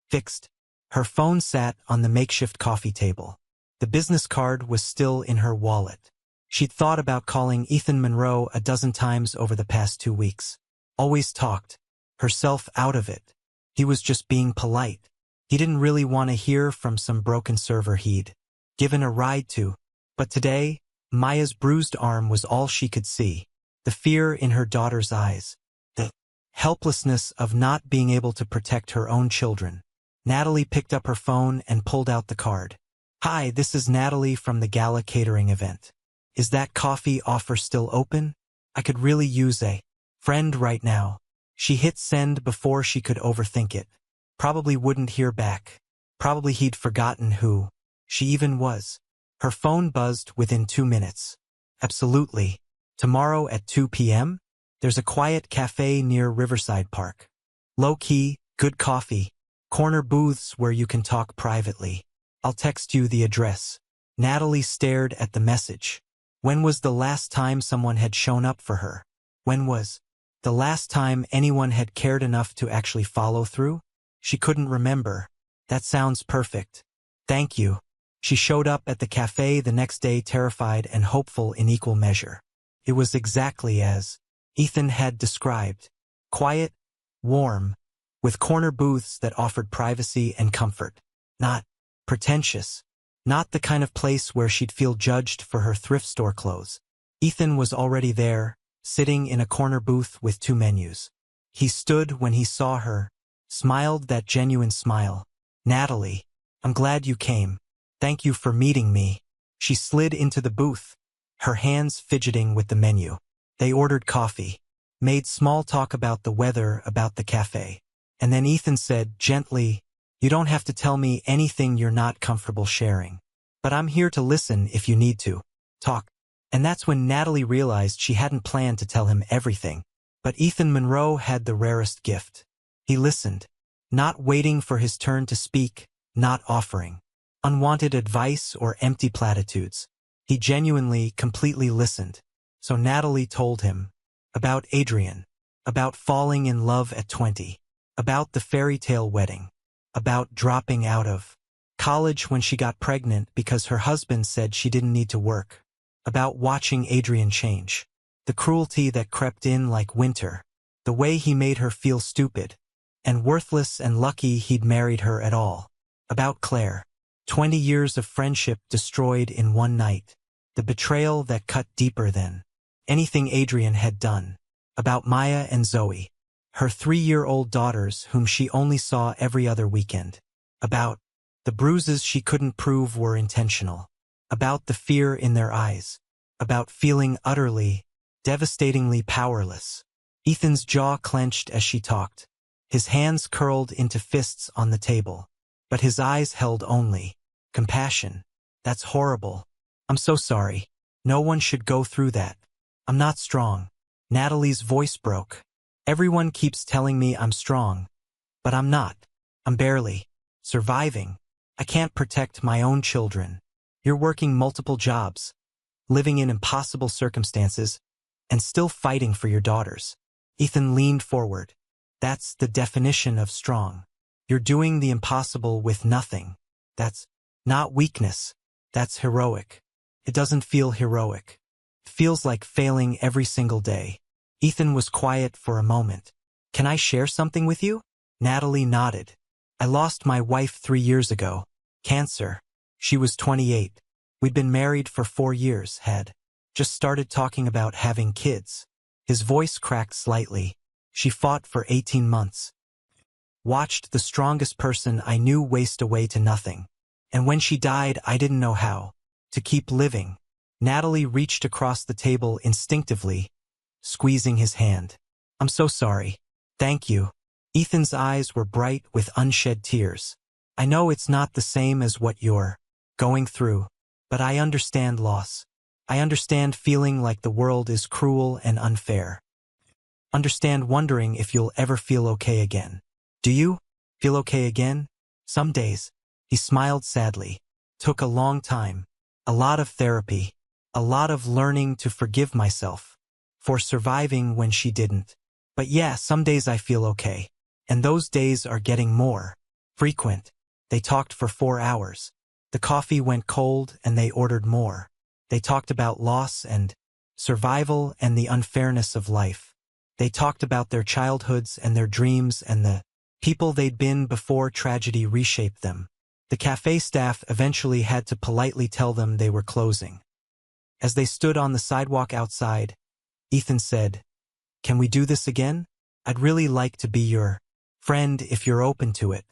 fixed. Her phone sat on the makeshift coffee table. The business card was still in her wallet. She'd thought about calling Ethan Monroe a dozen times over the past 2 weeks. Always talked herself out of it. He was just being polite. He didn't really want to hear from some broken server he'd given a ride to. But today, Maya's bruised arm was all she could see. The fear in her daughter's eyes. The helplessness of not being able to protect her own children. Natalie picked up her phone and pulled out the card. Hi, this is Natalie from the gala catering event. Is that coffee offer still open? I could really use a friend right now. She hit send before she could overthink it. Probably wouldn't hear back. Probably he'd forgotten who she even was. Her phone buzzed within 2 minutes. Absolutely. Tomorrow at 2 p.m.? There's a quiet cafe near Riverside Park. Low-key, good coffee, corner booths where you can talk privately. I'll text you the address. Natalie stared at the message. When was the last time someone had shown up for her? When was the last time anyone had cared enough to actually follow through? She couldn't remember. That sounds perfect. Thank you. She showed up at the cafe the next day terrified and hopeful in equal measure. It was exactly as Ethan had described. Quiet, warm, with corner booths that offered privacy and comfort. Not pretentious. Not the kind of place where she'd feel judged for her thrift store clothes. Ethan was already there, sitting in a corner booth with 2 menus. He stood when he saw her, smiled that genuine smile. Natalie, I'm glad you came. Thank you for meeting me. She slid into the booth, her hands fidgeting with the menu. They ordered coffee, made small talk about the weather, about the cafe. And then Ethan said gently, you don't have to tell me anything you're not comfortable sharing. But I'm here to listen if you need to talk. And that's when Natalie realized she hadn't planned to tell him everything. But Ethan Monroe had the rarest gift. He listened, not waiting for his turn to speak, not offering unwanted advice or empty platitudes. He genuinely, completely listened. So Natalie told him about Adrian, about falling in love at 20, about the fairy tale wedding, about dropping out of college when she got pregnant because her husband said she didn't need to work, about watching Adrian change, the cruelty that crept in like winter, the way he made her feel stupid and worthless and lucky he'd married her at all, about Claire, 20 years of friendship destroyed in one night, the betrayal that cut deeper than anything Adrian had done, about Maya and Zoe, her 3-year-old daughters whom she only saw every other weekend, about the bruises she couldn't prove were intentional, about the fear in their eyes, about feeling utterly, devastatingly powerless. Ethan's jaw clenched as she talked. His hands curled into fists on the table, but his eyes held only compassion. That's horrible. I'm so sorry. No one should go through that. I'm not strong. Natalie's voice broke. Everyone keeps telling me I'm strong, but I'm not. I'm barely surviving. I can't protect my own children. You're working multiple jobs, living in impossible circumstances, and still fighting for your daughters. Ethan leaned forward. That's the definition of strong. You're doing the impossible with nothing. That's not weakness. That's heroic. It doesn't feel heroic. It feels like failing every single day. Ethan was quiet for a moment. Can I share something with you? Natalie nodded. I lost my wife 3 years ago. Cancer. She was 28. We'd been married for 4 years, had just started talking about having kids. His voice cracked slightly. She fought for 18 months. Watched the strongest person I knew waste away to nothing. And when she died, I didn't know how to keep living. Natalie reached across the table instinctively, squeezing his hand. I'm so sorry. Thank you. Ethan's eyes were bright with unshed tears. I know it's not the same as what you're going through, but I understand loss. I understand feeling like the world is cruel and unfair. Understand wondering if you'll ever feel okay again. Do you feel okay again? Some days. He smiled sadly. Took a long time. A lot of therapy. A lot of learning to forgive myself for surviving when she didn't. But yeah, some days I feel okay. And those days are getting more frequent. They talked for 4 hours. The coffee went cold and they ordered more. They talked about loss and survival and the unfairness of life. They talked about their childhoods and their dreams and the people they'd been before tragedy reshaped them. The cafe staff eventually had to politely tell them they were closing. As they stood on the sidewalk outside, Ethan said, "Can we do this again? I'd really like to be your friend if you're open to it."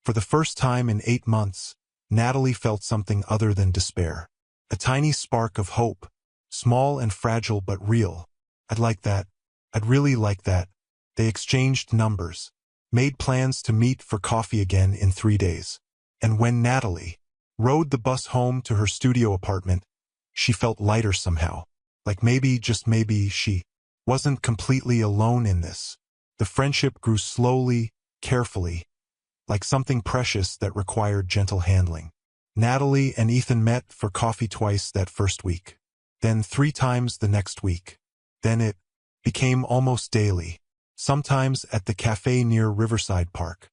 For the first time in 8 months, Natalie felt something other than despair. A tiny spark of hope, small and fragile but real. I'd like that. I'd really like that. They exchanged numbers. made plans to meet for coffee again in 3 days. And when Natalie rode the bus home to her studio apartment, she felt lighter somehow. Like maybe, just maybe, she wasn't completely alone in this. The friendship grew slowly, carefully, like something precious that required gentle handling. Natalie and Ethan met for coffee twice that first week, then 3 times the next week. Then it became almost daily, sometimes at the cafe near Riverside Park,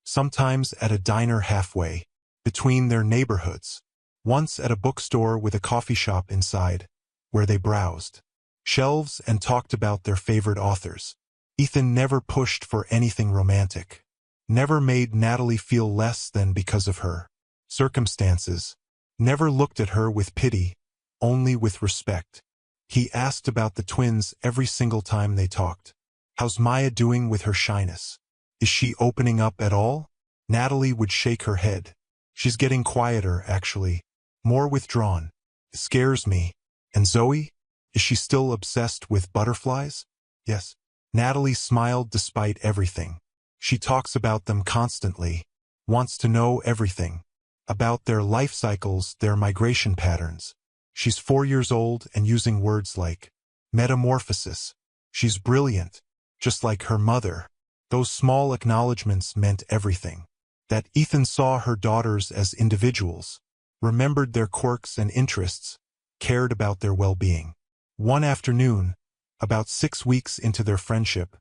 sometimes at a diner halfway between their neighborhoods, once at a bookstore with a coffee shop inside, where they browsed shelves and talked about their favorite authors. Ethan never pushed for anything romantic, never made Natalie feel less than because of her circumstances, never looked at her with pity, only with respect. He asked about the twins every single time they talked. How's Maya doing with her shyness? Is she opening up at all? Natalie would shake her head. She's getting quieter, actually, more withdrawn. It scares me. And Zoe? Is she still obsessed with butterflies? Yes. Natalie smiled despite everything. She talks about them constantly, wants to know everything, about their life cycles, their migration patterns. She's 4 years old and using words like metamorphosis. She's brilliant, just like her mother. Those small acknowledgments meant everything. That Ethan saw her daughters as individuals, remembered their quirks and interests, cared about their well-being. One afternoon, about 6 weeks into their friendship,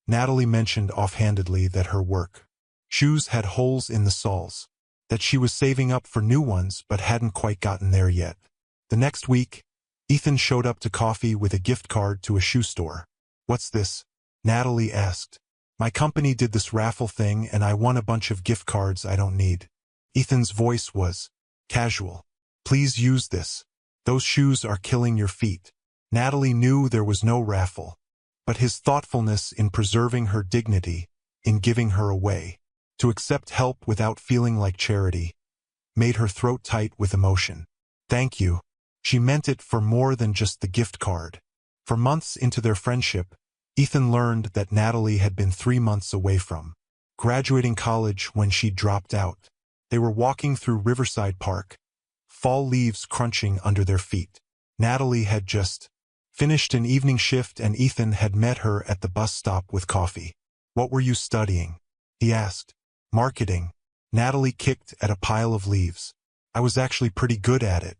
Natalie mentioned offhandedly that her work shoes had holes in the soles, that she was saving up for new ones but hadn't quite gotten there yet. The next week, Ethan showed up to coffee with a gift card to a shoe store. What's this? Natalie asked. My company did this raffle thing and I won a bunch of gift cards I don't need. Ethan's voice was casual. Please use this. Those shoes are killing your feet. Natalie knew there was no raffle, but his thoughtfulness in preserving her dignity, in giving her away, to accept help without feeling like charity, made her throat tight with emotion. Thank you. She meant it for more than just the gift card. For months into their friendship, Ethan learned that Natalie had been 3 months away from graduating college when she dropped out. They were walking through Riverside Park, fall leaves crunching under their feet. Natalie had just finished an evening shift and Ethan had met her at the bus stop with coffee. What were you studying? He asked. Marketing. Natalie kicked at a pile of leaves. I was actually pretty good at it.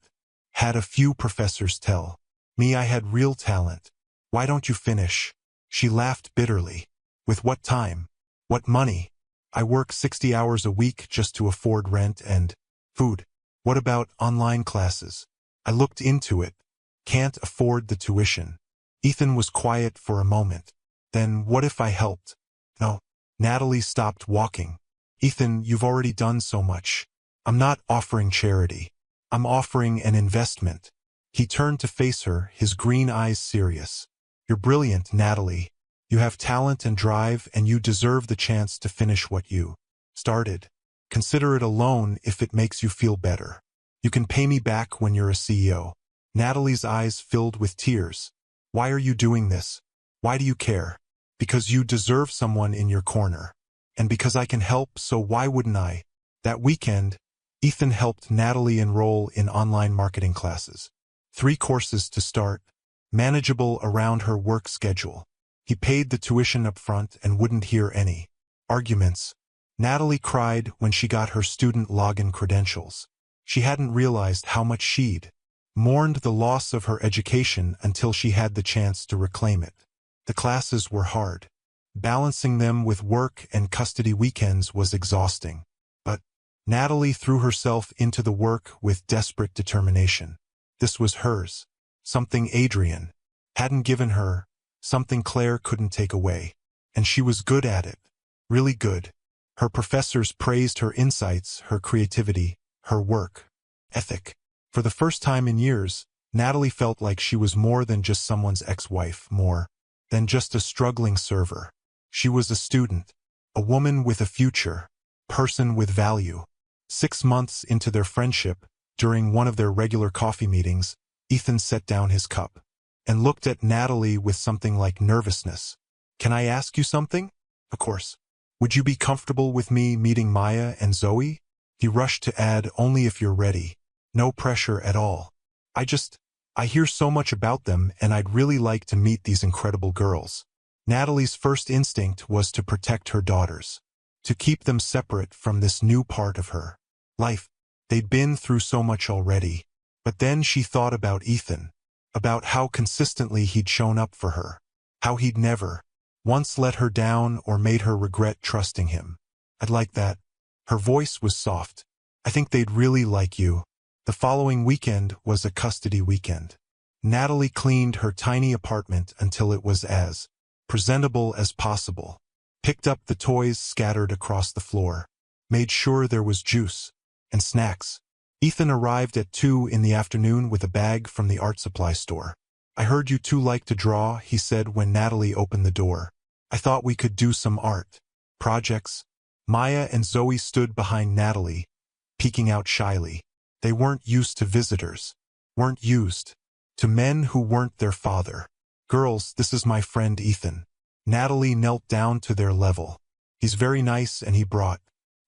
Had a few professors tell me I had real talent. Why don't you finish? She laughed bitterly. With what time? What money? I work 60 hours a week just to afford rent and food. What about online classes? I looked into it. Can't afford the tuition. Ethan was quiet for a moment. Then what if I helped? No. Natalie stopped walking. Ethan, you've already done so much. I'm not offering charity. I'm offering an investment. He turned to face her, his green eyes serious. You're brilliant, Natalie. You have talent and drive, and you deserve the chance to finish what you started. Consider it a loan if it makes you feel better. You can pay me back when you're a CEO. Natalie's eyes filled with tears. Why are you doing this? Why do you care? Because you deserve someone in your corner. And because I can help, so why wouldn't I? That weekend, Ethan helped Natalie enroll in online marketing classes. 3 courses to start, manageable around her work schedule. He paid the tuition up front and wouldn't hear any arguments. Natalie cried when she got her student login credentials. She hadn't realized how much she'd mourned the loss of her education until she had the chance to reclaim it. The classes were hard. Balancing them with work and custody weekends was exhausting. But Natalie threw herself into the work with desperate determination. This was hers. Something Adrian hadn't given her, something Claire couldn't take away. And she was good at it. Really good. Her professors praised her insights, her creativity, her work ethic. For the first time in years, Natalie felt like she was more than just someone's ex-wife, more than just a struggling server. She was a student, a woman with a future, person with value. 6 months into their friendship, during one of their regular coffee meetings, Ethan set down his cup and looked at Natalie with something like nervousness. Can I ask you something? Of course. Would you be comfortable with me meeting Maya and Zoe? He rushed to add, only if you're ready. No pressure at all. I hear so much about them and I'd really like to meet these incredible girls. Natalie's first instinct was to protect her daughters, to keep them separate from this new part of her life. They'd been through so much already. But then she thought about Ethan, about how consistently he'd shown up for her, how he'd never once let her down or made her regret trusting him. I'd like that. Her voice was soft. I think they'd really like you. The following weekend was a custody weekend. Natalie cleaned her tiny apartment until it was as presentable as possible, picked up the toys scattered across the floor, made sure there was juice and snacks. Ethan arrived at 2 in the afternoon with a bag from the art supply store. I heard you two like to draw, he said when Natalie opened the door. I thought we could do some art projects. Maya and Zoe stood behind Natalie, peeking out shyly. They weren't used to visitors, weren't used to men who weren't their father. Girls, this is my friend Ethan. Natalie knelt down to their level. He's very nice and he brought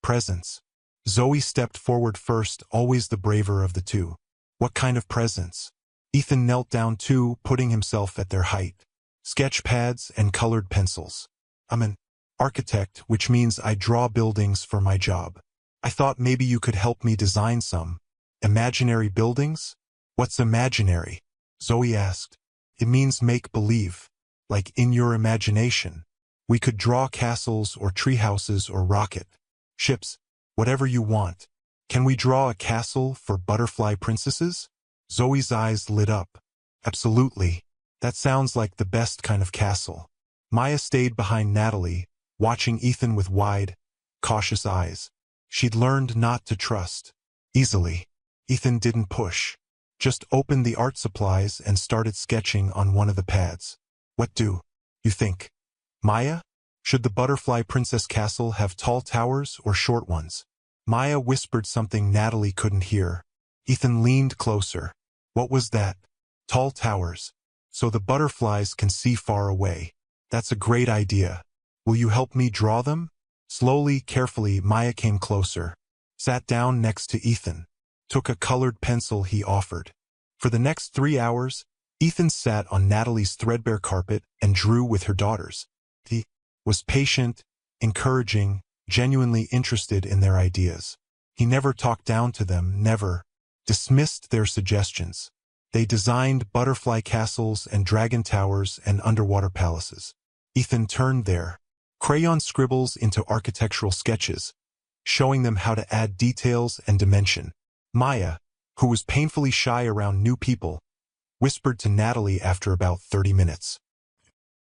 presents. Zoe stepped forward first, always the braver of the two. What kind of presents? Ethan knelt down too, putting himself at their height. Sketch pads and colored pencils. I'm an architect, which means I draw buildings for my job. I thought maybe you could help me design some imaginary buildings? What's imaginary? Zoe asked. It means make-believe, like in your imagination. We could draw castles or treehouses or rocket ships, whatever you want. Can we draw a castle for butterfly princesses? Zoe's eyes lit up. Absolutely. That sounds like the best kind of castle. Maya stayed behind Natalie, watching Ethan with wide, cautious eyes. She'd learned not to trust easily. Ethan didn't push, just opened the art supplies and started sketching on one of the pads. What do you think, Maya? Should the butterfly princess castle have tall towers or short ones? Maya whispered something Natalie couldn't hear. Ethan leaned closer. What was that? Tall towers, so the butterflies can see far away. That's a great idea. Will you help me draw them? Slowly, carefully, Maya came closer, sat down next to Ethan, took a colored pencil he offered. For the next 3 hours, Ethan sat on Natalie's threadbare carpet and drew with her daughters. He was patient, encouraging, genuinely interested in their ideas. He never talked down to them, never dismissed their suggestions. They designed butterfly castles and dragon towers and underwater palaces. Ethan turned their crayon scribbles into architectural sketches, showing them how to add details and dimension. Maya, who was painfully shy around new people, whispered to Natalie after about 30 minutes.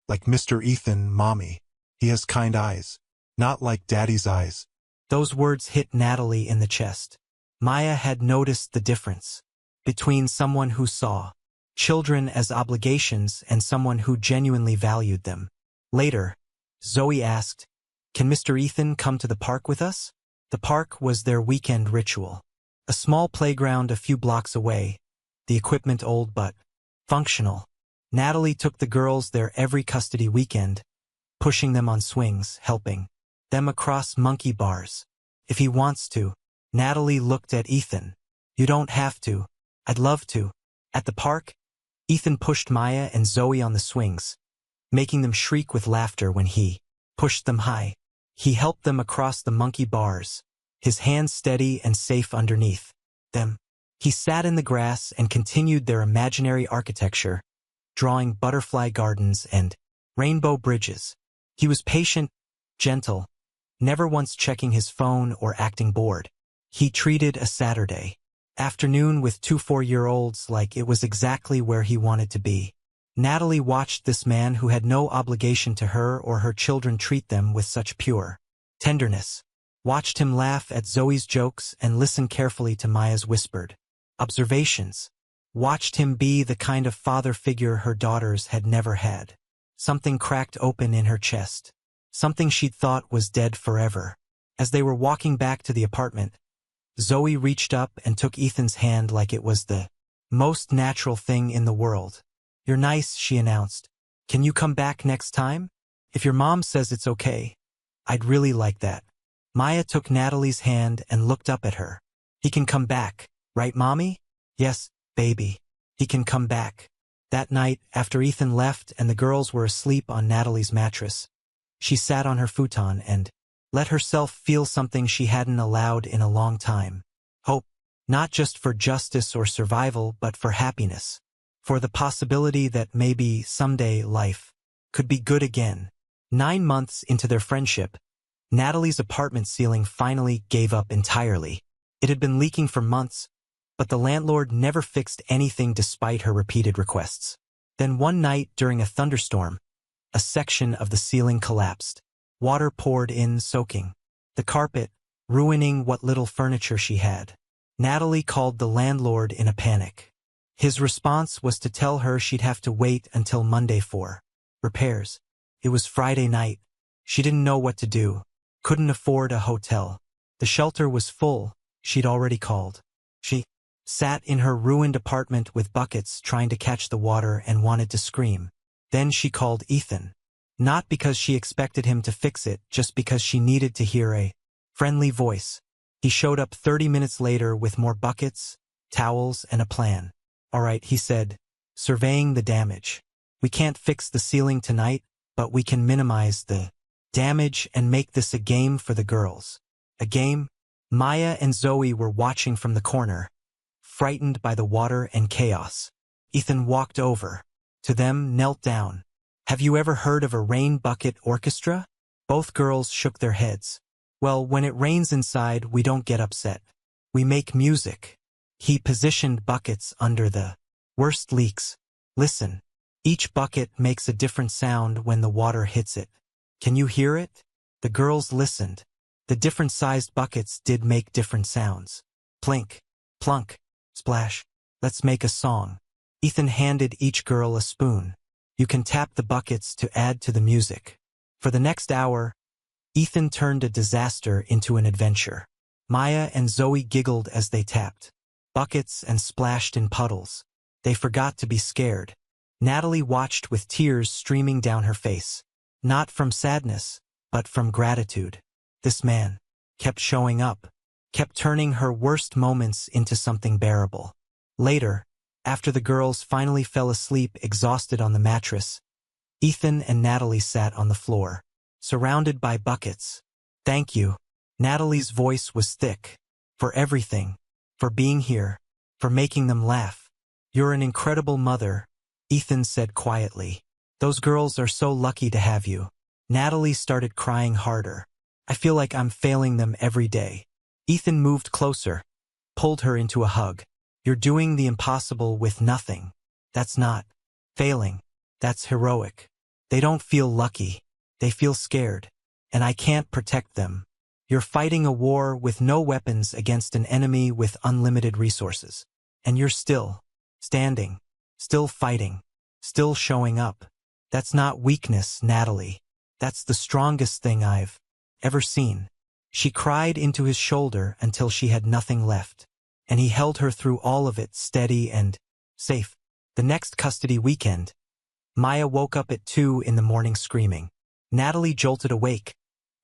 Like Mr. Ethan, Mommy. He has kind eyes. Not like Daddy's eyes. Those words hit Natalie in the chest. Maya had noticed the difference between someone who saw children as obligations and someone who genuinely valued them. Later, Zoe asked, "Can Mr. Ethan come to the park with us?" The park was their weekend ritual. A small playground a few blocks away, the equipment old but functional. Natalie took the girls there every custody weekend, pushing them on swings, helping them across monkey bars. If he wants to. Natalie looked at Ethan. You don't have to. I'd love to. At the park, Ethan pushed Maya and Zoe on the swings, making them shriek with laughter when he pushed them high. He helped them across the monkey bars, his hands steady and safe underneath them. He sat in the grass and continued their imaginary architecture, drawing butterfly gardens and rainbow bridges. He was patient, gentle, never once checking his phone or acting bored. He treated a Saturday afternoon with 2 4-year-olds like it was exactly where he wanted to be. Natalie watched this man who had no obligation to her or her children treat them with such pure tenderness. Watched him laugh at Zoe's jokes and listen carefully to Maya's whispered observations. Watched him be the kind of father figure her daughters had never had. Something cracked open in her chest. Something she'd thought was dead forever. As they were walking back to the apartment, Zoe reached up and took Ethan's hand like it was the most natural thing in the world. You're nice, she announced. Can you come back next time? If your mom says it's okay. I'd really like that. Maya took Natalie's hand and looked up at her. He can come back, right, Mommy? Yes, baby. He can come back. That night, after Ethan left and the girls were asleep on Natalie's mattress, she sat on her futon and let herself feel something she hadn't allowed in a long time. Hope, not just for justice or survival, but for happiness. For the possibility that maybe someday life could be good again. 9 months into their friendship, Natalie's apartment ceiling finally gave up entirely. It had been leaking for months, but the landlord never fixed anything despite her repeated requests. Then one night during a thunderstorm, a section of the ceiling collapsed. Water poured in, soaking the carpet, ruining what little furniture she had. Natalie called the landlord in a panic. His response was to tell her she'd have to wait until Monday for repairs. It was Friday night. She didn't know what to do. Couldn't afford a hotel. The shelter was full. She'd already called. She sat in her ruined apartment with buckets trying to catch the water and wanted to scream. Then she called Ethan. Not because she expected him to fix it, just because she needed to hear a friendly voice. He showed up 30 minutes later with more buckets, towels, and a plan. All right, he said, surveying the damage. We can't fix the ceiling tonight, but we can minimize the damage and make this a game for the girls. A game? Maya and Zoe were watching from the corner, frightened by the water and chaos. Ethan walked over to them, knelt down. Have you ever heard of a rain bucket orchestra? Both girls shook their heads. Well, when it rains inside, we don't get upset. We make music. He positioned buckets under the worst leaks. Listen. Each bucket makes a different sound when the water hits it. Can you hear it? The girls listened. The different-sized buckets did make different sounds. Plink, plunk, splash. Let's make a song. Ethan handed each girl a spoon. You can tap the buckets to add to the music. For the next hour, Ethan turned a disaster into an adventure. Maya and Zoe giggled as they tapped buckets and splashed in puddles. They forgot to be scared. Natalie watched with tears streaming down her face. Not from sadness, but from gratitude. This man kept showing up, kept turning her worst moments into something bearable. Later, after the girls finally fell asleep exhausted on the mattress, Ethan and Natalie sat on the floor, surrounded by buckets. Thank you. Natalie's voice was thick. For everything. For being here. For making them laugh. You're an incredible mother, Ethan said quietly. Those girls are so lucky to have you. Natalie started crying harder. I feel like I'm failing them every day. Ethan moved closer, pulled her into a hug. You're doing the impossible with nothing. That's not failing. That's heroic. They don't feel lucky. They feel scared. And I can't protect them. You're fighting a war with no weapons against an enemy with unlimited resources. And you're still standing, still fighting, still showing up. That's not weakness, Natalie. That's the strongest thing I've ever seen. She cried into his shoulder until she had nothing left. And he held her through all of it, steady and safe. The next custody weekend, Maya woke up at 2 in the morning screaming. Natalie jolted awake,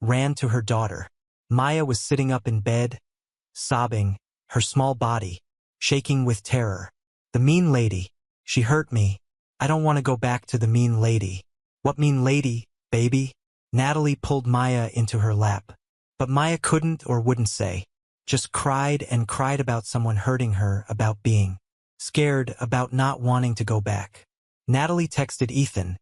ran to her daughter. Maya was sitting up in bed, sobbing, her small body shaking with terror. The mean lady. She hurt me. I don't want to go back to the mean lady. What mean lady, baby? Natalie pulled Maya into her lap. But Maya couldn't or wouldn't say. Just cried and cried about someone hurting her, about being scared, about not wanting to go back. Natalie texted Ethan,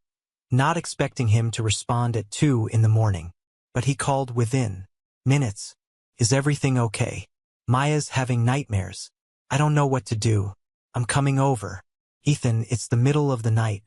not expecting him to respond at 2 in the morning. But he called within minutes. Is everything okay? Maya's having nightmares. I don't know what to do. I'm coming over. Ethan, it's the middle of the night.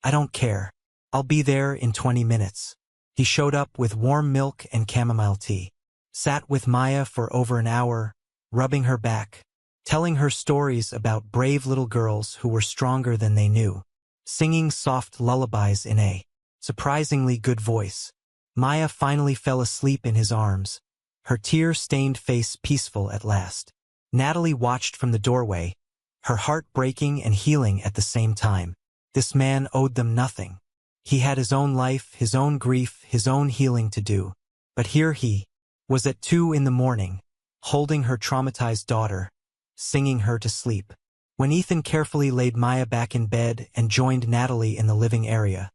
I don't care. I'll be there in 20 minutes. He showed up with warm milk and chamomile tea. Sat with Maya for over an hour, rubbing her back, telling her stories about brave little girls who were stronger than they knew, singing soft lullabies in a surprisingly good voice. Maya finally fell asleep in his arms, her tear-stained face peaceful at last. Natalie watched from the doorway, her heart breaking and healing at the same time. This man owed them nothing. He had his own life, his own grief, his own healing to do. But here he was at 2 in the morning, holding her traumatized daughter, singing her to sleep. When Ethan carefully laid Maya back in bed and joined Natalie in the living area,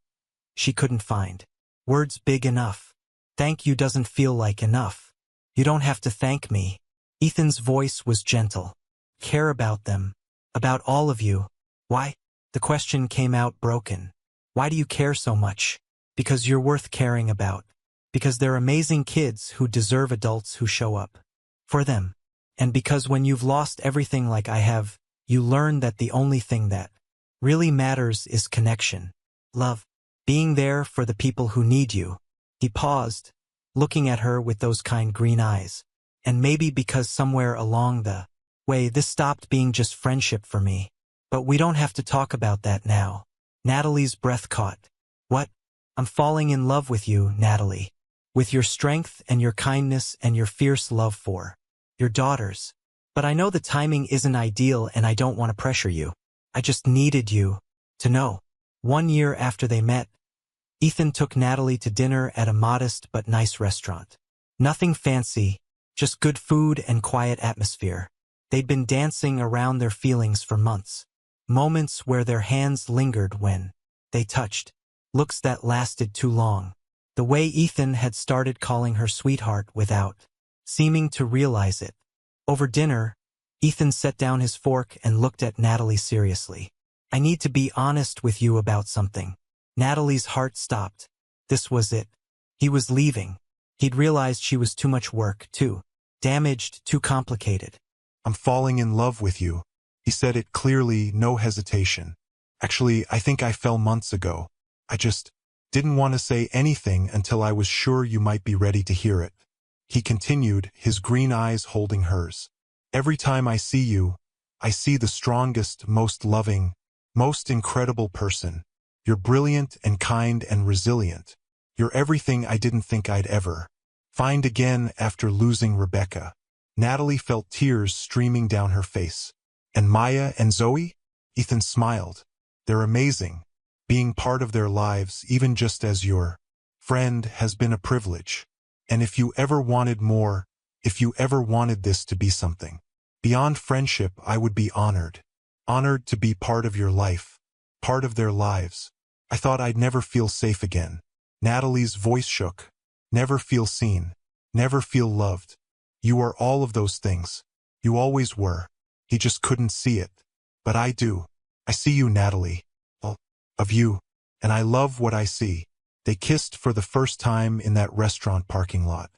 she couldn't find words big enough. Thank you doesn't feel like enough. You don't have to thank me. Ethan's voice was gentle. Care about them. About all of you. Why? The question came out broken. Why do you care so much? Because you're worth caring about. Because they're amazing kids who deserve adults who show up for them. And because when you've lost everything like I have, you learn that the only thing that really matters is connection. Love. Being there for the people who need you. He paused, looking at her with those kind green eyes. And maybe because somewhere along the way this stopped being just friendship for me. But we don't have to talk about that now. Natalie's breath caught. What? I'm falling in love with you, Natalie. With your strength and your kindness and your fierce love for your daughters. But I know the timing isn't ideal and I don't want to pressure you. I just needed you to know. 1 year after they met, Ethan took Natalie to dinner at a modest but nice restaurant. Nothing fancy, just good food and quiet atmosphere. They'd been dancing around their feelings for months. Moments where their hands lingered when they touched. Looks that lasted too long. The way Ethan had started calling her sweetheart without seeming to realize it. Over dinner, Ethan set down his fork and looked at Natalie seriously. I need to be honest with you about something. Natalie's heart stopped. This was it. He was leaving. He'd realized she was too much work, too damaged, too complicated. I'm falling in love with you. He said it clearly, no hesitation. Actually, I think I fell months ago. I just didn't want to say anything until I was sure you might be ready to hear it. He continued, his green eyes holding hers. Every time I see you, I see the strongest, most loving, most incredible person. You're brilliant and kind and resilient. You're everything I didn't think I'd ever find again after losing Rebecca. Natalie felt tears streaming down her face. And Maya and Zoe? Ethan smiled. They're amazing. Being part of their lives, even just as your friend, has been a privilege. And if you ever wanted more, if you ever wanted this to be something beyond friendship, I would be honored. Honored to be part of your life, part of their lives. I thought I'd never feel safe again. Natalie's voice shook. Never feel seen. Never feel loved. You are all of those things. You always were. He just couldn't see it. But I do. I see you, Natalie. All of you. And I love what I see. They kissed for the first time in that restaurant parking lot.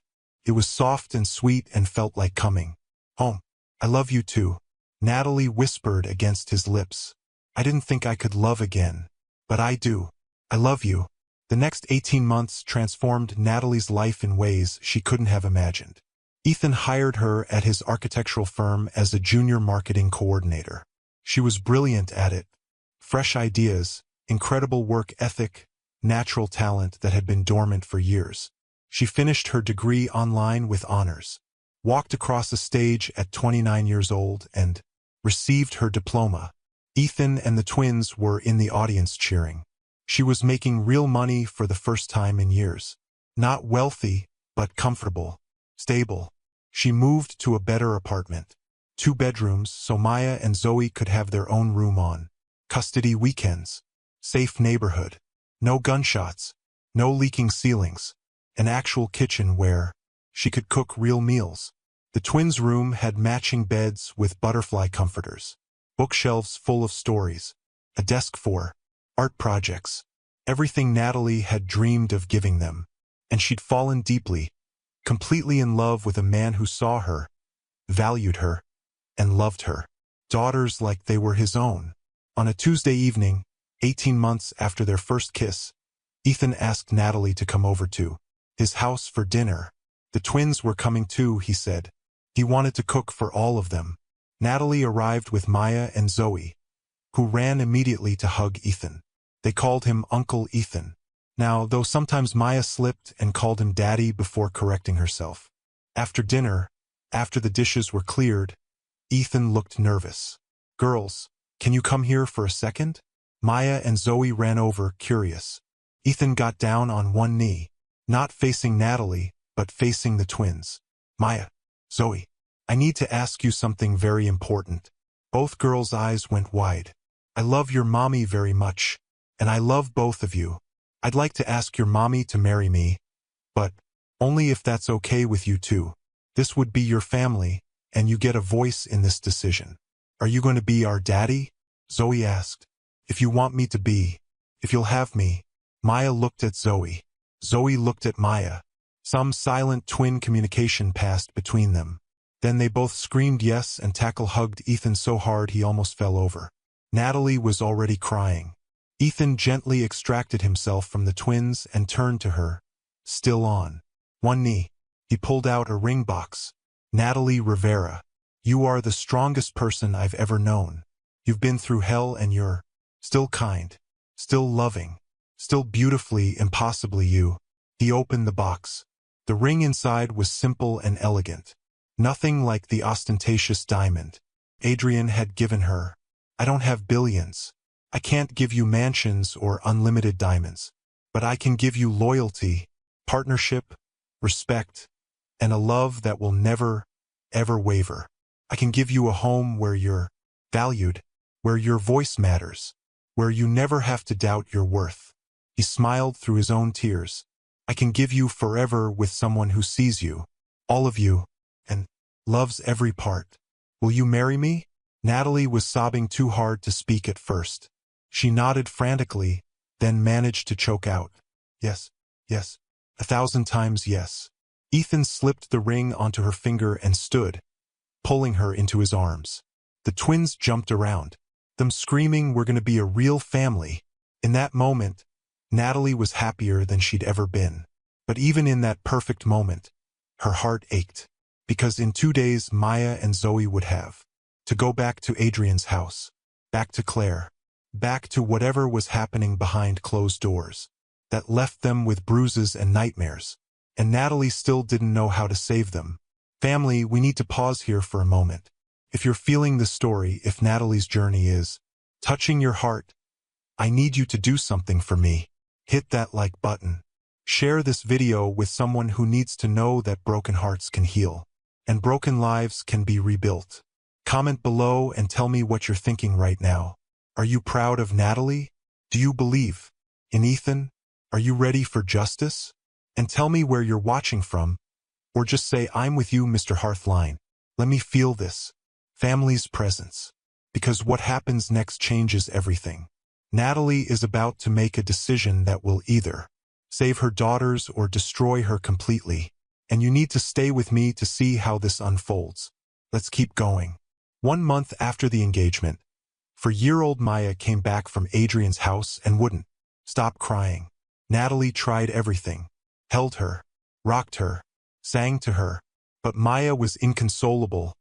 It was soft and sweet and felt like coming home. I love you too. Natalie whispered against his lips. I didn't think I could love again. But I do. I love you. The next 18 months transformed Natalie's life in ways she couldn't have imagined. Ethan hired her at his architectural firm as a junior marketing coordinator. She was brilliant at it. Fresh ideas, incredible work ethic, natural talent that had been dormant for years. She finished her degree online with honors, walked across a stage at 29 years old, and received her diploma. Ethan and the twins were in the audience cheering. She was making real money for the first time in years. Not wealthy, but comfortable, stable. She moved to a better apartment. 2 bedrooms so Maya and Zoe could have their own room on custody weekends. Safe neighborhood. No gunshots. No leaking ceilings. An actual kitchen where she could cook real meals. The twins' room had matching beds with butterfly comforters. Bookshelves full of stories. A desk for art projects. Everything Natalie had dreamed of giving them. And she'd fallen deeply, completely in love with a man who saw her, valued her, and loved her. Daughters like they were his own. On a Tuesday evening, 18 months after their first kiss, Ethan asked Natalie to come over to his house for dinner. The twins were coming too, he said. He wanted to cook for all of them. Natalie arrived with Maya and Zoe, who ran immediately to hug Ethan. They called him Uncle Ethan. Now, though sometimes Maya slipped and called him Daddy before correcting herself. After dinner, after the dishes were cleared, Ethan looked nervous. Girls, can you come here for a second? Maya and Zoe ran over, curious. Ethan got down on one knee, not facing Natalie, but facing the twins. Maya, Zoe, I need to ask you something very important. Both girls' eyes went wide. I love your mommy very much, and I love both of you. I'd like to ask your mommy to marry me, but only if that's okay with you too. This would be your family, and you get a voice in this decision. Are you going to be our daddy? Zoe asked. If you want me to be. If you'll have me. Maya looked at Zoe. Zoe looked at Maya. Some silent twin communication passed between them. Then they both screamed yes and hugged Ethan so hard he almost fell over. Natalie was already crying. Ethan gently extracted himself from the twins and turned to her, still on one knee. He pulled out a ring box. Natalie Rivera, you are the strongest person I've ever known. You've been through hell and you're still kind, still loving, still beautifully, impossibly you. He opened the box. The ring inside was simple and elegant. Nothing like the ostentatious diamond Adrian had given her. I don't have billions. I can't give you mansions or unlimited diamonds. But I can give you loyalty, partnership, respect, and a love that will never, ever waver. I can give you a home where you're valued, where your voice matters, where you never have to doubt your worth. He smiled through his own tears. I can give you forever with someone who sees you, all of you, and loves every part. Will you marry me? Natalie was sobbing too hard to speak at first. She nodded frantically, then managed to choke out. Yes, yes, 1,000 times yes. Ethan slipped the ring onto her finger and stood, pulling her into his arms. The twins jumped around, them screaming, "We're going to be a real family." In that moment, Natalie was happier than she'd ever been. But even in that perfect moment, her heart ached. Because in 2 days, Maya and Zoe would have to go back to Adrian's house, back to Claire, back to whatever was happening behind closed doors. That left them with bruises and nightmares. And Natalie still didn't know how to save them. Family, we need to pause here for a moment. If you're feeling the story, if Natalie's journey is touching your heart, I need you to do something for me. Hit that like button. Share this video with someone who needs to know that broken hearts can heal, and broken lives can be rebuilt. Comment below and tell me what you're thinking right now. Are you proud of Natalie? Do you believe in Ethan? Are you ready for justice? And tell me where you're watching from, or just say, "I'm with you, Mr. Hearthline." Let me feel this. Family's presence. Because what happens next changes everything. Natalie is about to make a decision that will either save her daughters or destroy her completely. And you need to stay with me to see how this unfolds. Let's keep going. 1 month after the engagement, 4-year-old Maya came back from Adrian's house and wouldn't stop crying. Natalie tried everything. Held her, rocked her, sang to her. But Maya was inconsolable,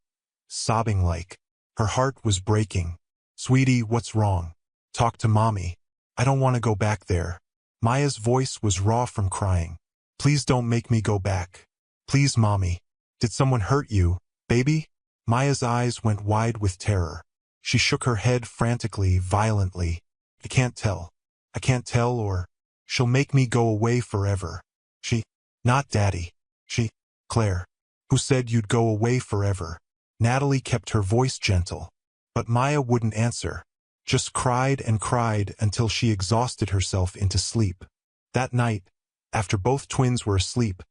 sobbing like her heart was breaking. "Sweetie, what's wrong? Talk to mommy. I don't want to go back there." Maya's voice was raw from crying. "Please don't make me go back. Please, mommy. Did someone hurt you, baby?" Maya's eyes went wide with terror. She shook her head frantically, violently. I can't tell, or she'll make me go away forever." Not Daddy. Claire. Who said you'd go away forever?" Natalie kept her voice gentle. But Maya wouldn't answer. Just cried and cried until she exhausted herself into sleep. That night, after both twins were asleep,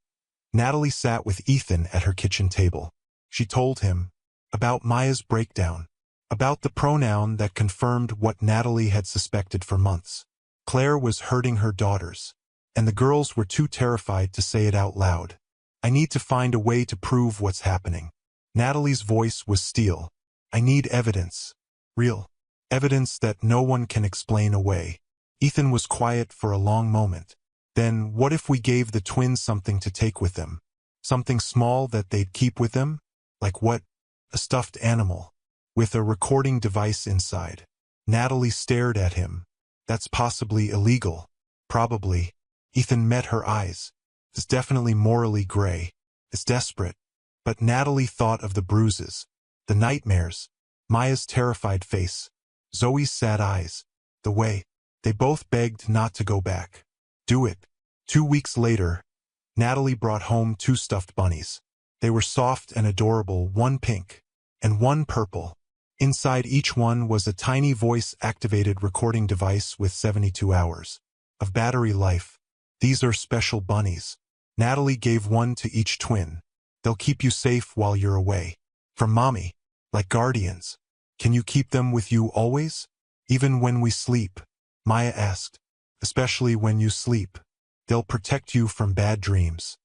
Natalie sat with Ethan at her kitchen table. She told him about Maya's breakdown, about the pronoun that confirmed what Natalie had suspected for months. Claire was hurting her daughters, and the girls were too terrified to say it out loud. "I need to find a way to prove what's happening." Natalie's voice was steel. "I need evidence. Real evidence that no one can explain away." Ethan was quiet for a long moment. "Then what if we gave the twins something to take with them? Something small that they'd keep with them? Like what? A stuffed animal with a recording device inside." Natalie stared at him. "That's possibly illegal." "Probably." Ethan met her eyes. "It's definitely morally gray. It's desperate." But Natalie thought of the bruises, the nightmares, Maya's terrified face, Zoe's sad eyes, the way they both begged not to go back. "Do it." 2 weeks later, Natalie brought home 2 stuffed bunnies. They were soft and adorable, one pink and one purple. Inside each one was a tiny voice-activated recording device with 72 hours of battery life. These are special bunnies. Natalie gave one to each twin. They'll keep you safe while you're away. From Mommy, like guardians. Can you keep them with you always? Even when we sleep? Maya asked. Especially when you sleep. They'll protect you from bad dreams.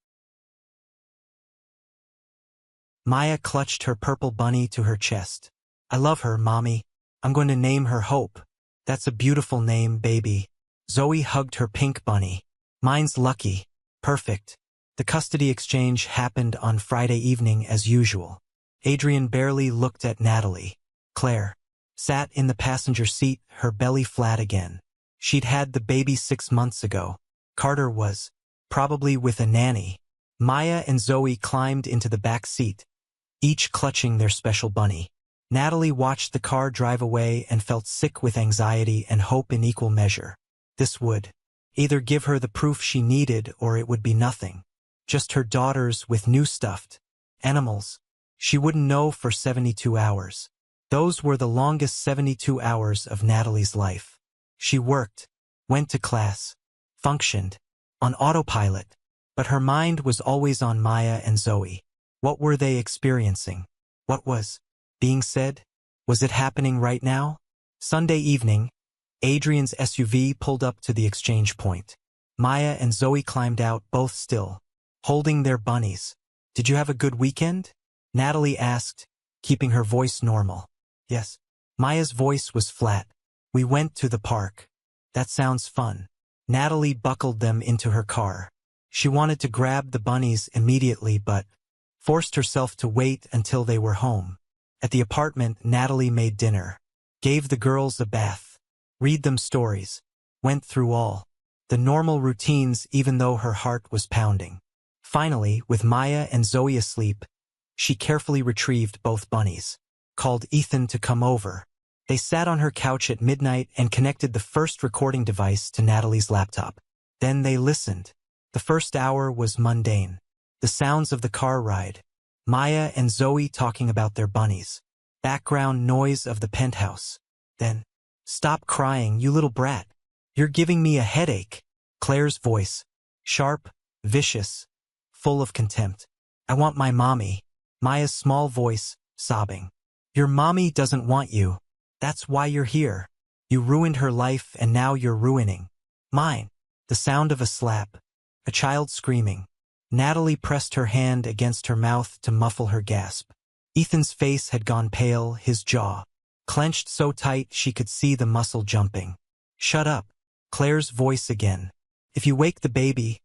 Maya clutched her purple bunny to her chest. I love her, Mommy. I'm going to name her Hope. That's a beautiful name, baby. Zoe hugged her pink bunny. Mine's Lucky. Perfect. The custody exchange happened on Friday evening as usual. Adrian barely looked at Natalie. Claire sat in the passenger seat, her belly flat again. She'd had the baby 6 months ago. Carter was probably with a nanny. Maya and Zoe climbed into the back seat, each clutching their special bunny. Natalie watched the car drive away and felt sick with anxiety and hope in equal measure. This would either give her the proof she needed or it would be nothing. Just her daughters with new stuffed animals. She wouldn't know for 72 hours. Those were the longest 72 hours of Natalie's life. She worked, went to class, functioned, on autopilot, but her mind was always on Maya and Zoe. What were they experiencing? What was being said? Was it happening right now? Sunday evening, Adrian's SUV pulled up to the exchange point. Maya and Zoe climbed out, both still, holding their bunnies. Did you have a good weekend? Natalie asked, keeping her voice normal. Yes. Maya's voice was flat. We went to the park. That sounds fun. Natalie buckled them into her car. She wanted to grab the bunnies immediately but forced herself to wait until they were home. At the apartment, Natalie made dinner, gave the girls a bath, read them stories, went through all the normal routines even though her heart was pounding. Finally, with Maya and Zoe asleep, she carefully retrieved both bunnies, called Ethan to come over. They sat on her couch at midnight and connected the first recording device to Natalie's laptop. Then they listened. The first hour was mundane. The sounds of the car ride, Maya and Zoe talking about their bunnies, background noise of the penthouse. Then, stop crying, you little brat. You're giving me a headache. Claire's voice, sharp, vicious, full of contempt. I want my mommy. Maya's small voice, sobbing. Your mommy doesn't want you. That's why you're here. You ruined her life and now you're ruining mine. The sound of a slap, a child screaming. Natalie pressed her hand against her mouth to muffle her gasp. Ethan's face had gone pale, his jaw clenched so tight she could see the muscle jumping. Shut up. Claire's voice again. If you wake the baby,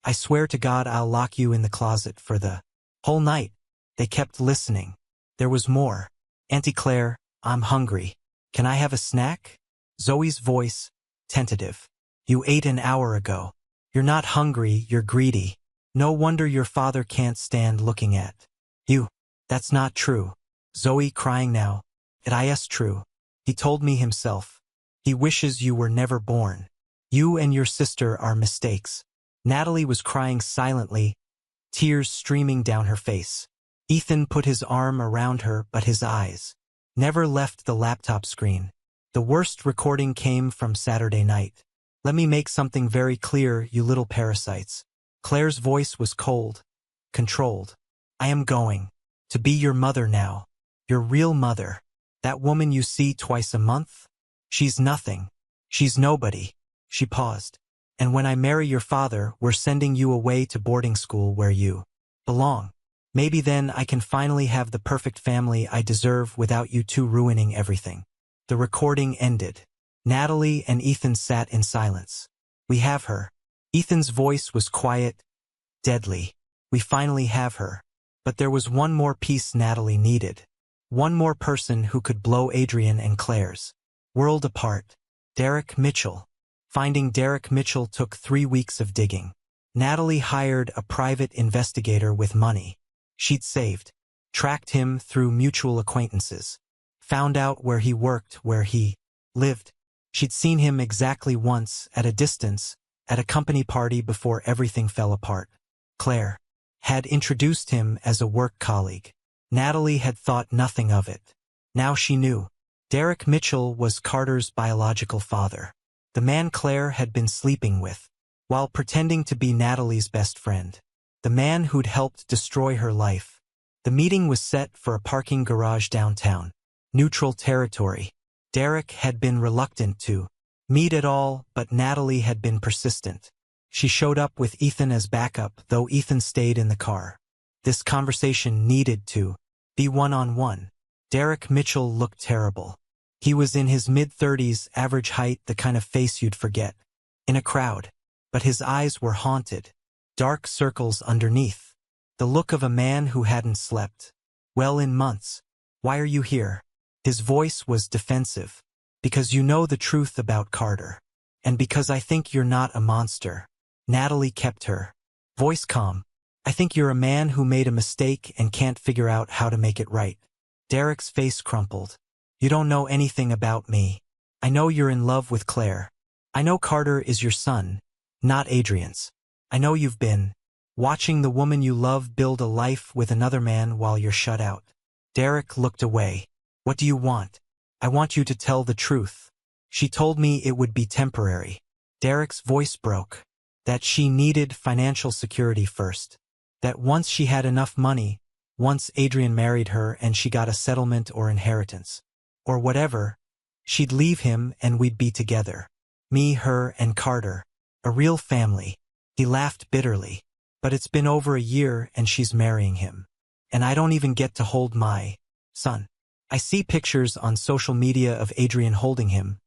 I swear to God I'll lock you in the closet for the whole night. They kept listening. There was more. Auntie Claire, I'm hungry. Can I have a snack? Zoe's voice, tentative. You ate an hour ago. You're not hungry, you're greedy. No wonder your father can't stand looking at you. That's not true. Zoe crying now. It is true. He told me himself. He wishes you were never born. You and your sister are mistakes. Natalie was crying silently, tears streaming down her face. Ethan put his arm around her, but his eyes never left the laptop screen. The worst recording came from Saturday night. Let me make something very clear, you little parasites. Claire's voice was cold, controlled. I am going to be your mother now. Your real mother. That woman you see twice a month? She's nothing. She's nobody. She paused. And when I marry your father, we're sending you away to boarding school where you belong. Maybe then I can finally have the perfect family I deserve without you two ruining everything. The recording ended. Natalie and Ethan sat in silence. We have her. Ethan's voice was quiet, deadly. We finally have her. But there was one more piece Natalie needed. One more person who could blow Adrian and Claire's world apart. Derek Mitchell. Finding Derek Mitchell took 3 weeks of digging. Natalie hired a private investigator with money she'd saved, tracked him through mutual acquaintances, found out where he worked, where he lived. She'd seen him exactly once, at a distance, at a company party before everything fell apart. Claire had introduced him as a work colleague. Natalie had thought nothing of it. Now she knew. Derek Mitchell was Carter's biological father, the man Claire had been sleeping with, while pretending to be Natalie's best friend, the man who'd helped destroy her life. The meeting was set for a parking garage downtown, neutral territory. Derek had been reluctant to meet at all, but Natalie had been persistent. She showed up with Ethan as backup, though Ethan stayed in the car. This conversation needed to be one-on-one. Derek Mitchell looked terrible. He was in his mid-30s, average height, the kind of face you'd forget in a crowd. But his eyes were haunted, dark circles underneath. The look of a man who hadn't slept well in months. "Why are you here?" His voice was defensive. "Because you know the truth about Carter. And because I think you're not a monster." Natalie kept her voice calm. "I think you're a man who made a mistake and can't figure out how to make it right." Derek's face crumpled. "You don't know anything about me. I know you're in love with Claire. I know Carter is your son, not Adrian's. I know you've been watching the woman you love build a life with another man while you're shut out." Derek looked away. "What do you want?" "I want you to tell the truth. She told me it would be temporary." Derek's voice broke. That she needed financial security first. That once she had enough money, once Adrian married her and she got a settlement or inheritance, or whatever, she'd leave him and we'd be together. Me, her, and Carter. A real family. He laughed bitterly. "But it's been over a year and she's marrying him. And I don't even get to hold my son. I see pictures on social media of Adrian holding him,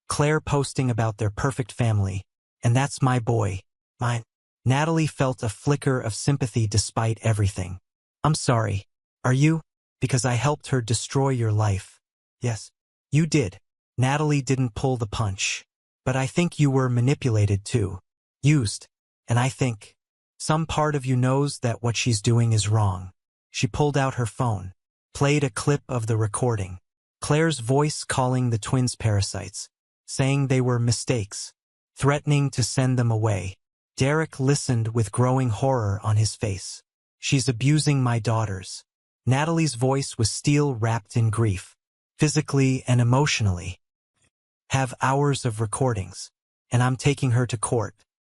Claire posting about their perfect family, and that's my boy. Mine." Natalie felt a flicker of sympathy despite everything. "I'm sorry. Are you? Because I helped her destroy your life." "Yes, you did." Natalie didn't pull the punch. "But I think you were manipulated too. Used. And I think some part of you knows that what she's doing is wrong." She pulled out her phone, played a clip of the recording. Claire's voice calling the twins parasites, saying they were mistakes, threatening to send them away. Derek listened with growing horror on his face. "She's abusing my daughters." Natalie's voice was steel wrapped in grief, physically and emotionally. "Have hours of recordings, and I'm taking her to court.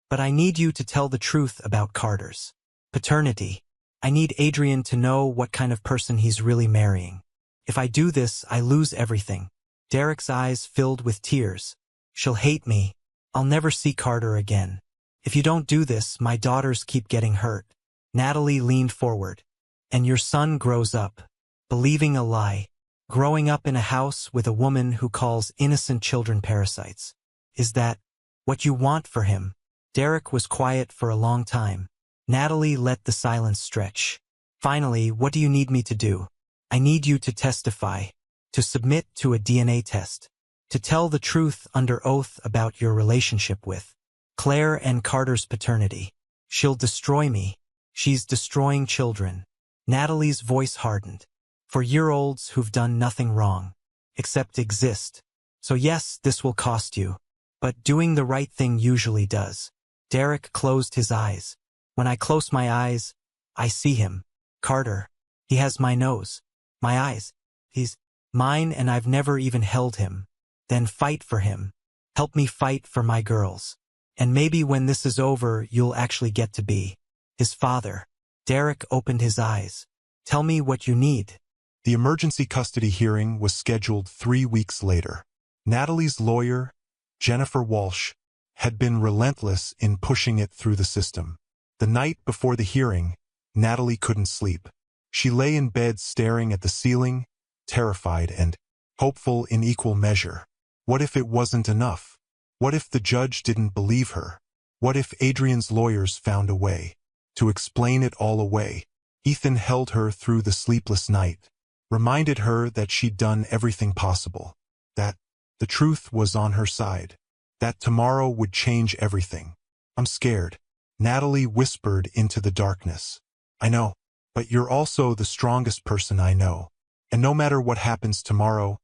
But I need you to tell the truth about Carter's paternity. I need Adrian to know what kind of person he's really marrying. If I do this, I lose everything." Derek's eyes filled with tears. "She'll hate me. I'll never see Carter again. If you don't do this, my daughters keep getting hurt." Natalie leaned forward. "And your son grows up believing a lie, growing up in a house with a woman who calls innocent children parasites. Is that what you want for him?" Derek was quiet for a long time. Natalie let the silence stretch. "Finally, what do you need me to do?" "I need you to testify, to submit to a DNA test, to tell the truth under oath about your relationship with Claire and Carter's paternity. She'll destroy me. She's destroying children." Natalie's voice hardened. "For year-olds who've done nothing wrong, except exist. So yes, this will cost you. But doing the right thing usually does." Derek closed his eyes. "When I close my eyes, I see him. Carter. He has my nose. My eyes. He's mine, and I've never even held him. Then fight for him. Help me fight for my girls. And maybe when this is over, you'll actually get to be his father." Derek opened his eyes. "Tell me what you need." The emergency custody hearing was scheduled 3 weeks later. Natalie's lawyer, Jennifer Walsh, had been relentless in pushing it through the system. The night before the hearing, Natalie couldn't sleep. She lay in bed staring at the ceiling, terrified and hopeful in equal measure. What if it wasn't enough? What if the judge didn't believe her? What if Adrian's lawyers found a way to explain it all away? Ethan held her through the sleepless night, reminded her that she'd done everything possible, that the truth was on her side, that tomorrow would change everything. "I'm scared," Natalie whispered into the darkness. "I know, but you're also the strongest person I know. And no matter what happens tomorrow,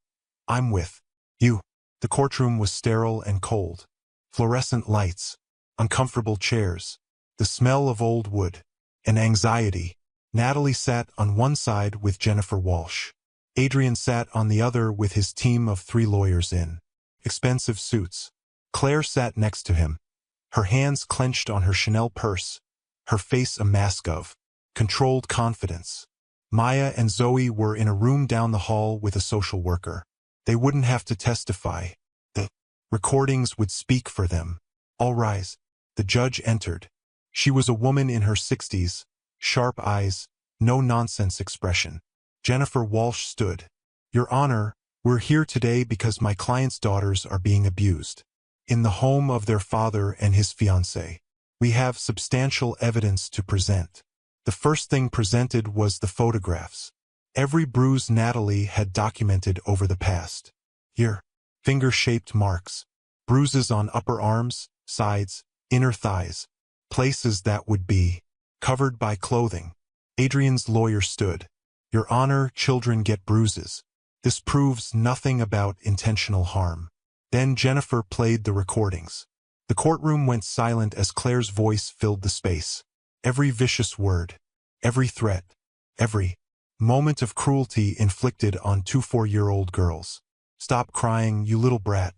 I'm with you." The courtroom was sterile and cold. Fluorescent lights, uncomfortable chairs, the smell of old wood. and anxiety. Natalie sat on one side with Jennifer Walsh. Adrian sat on the other with his team of 3 lawyers in expensive suits. Claire sat next to him, her hands clenched on her Chanel purse, her face a mask of controlled confidence. Maya and Zoe were in a room down the hall with a social worker. They wouldn't have to testify. The recordings would speak for them. All rise. The judge entered. She was a woman in her 60s, sharp eyes, no-nonsense expression. Jennifer Walsh stood. Your Honor, we're here today because my client's daughters are being abused. In the home of their father and his fiancée. We have substantial evidence to present. The first thing presented was the photographs. Every bruise Natalie had documented over the past year. Finger-shaped marks. Bruises on upper arms, sides, inner thighs. Places that would be covered by clothing. Adrian's lawyer stood. Your Honor, children get bruises. This proves nothing about intentional harm. Then Jennifer played the recordings. The courtroom went silent as Claire's voice filled the space. Every vicious word, every threat, every moment of cruelty inflicted on 2 4-year-old girls. Stop crying, you little brat.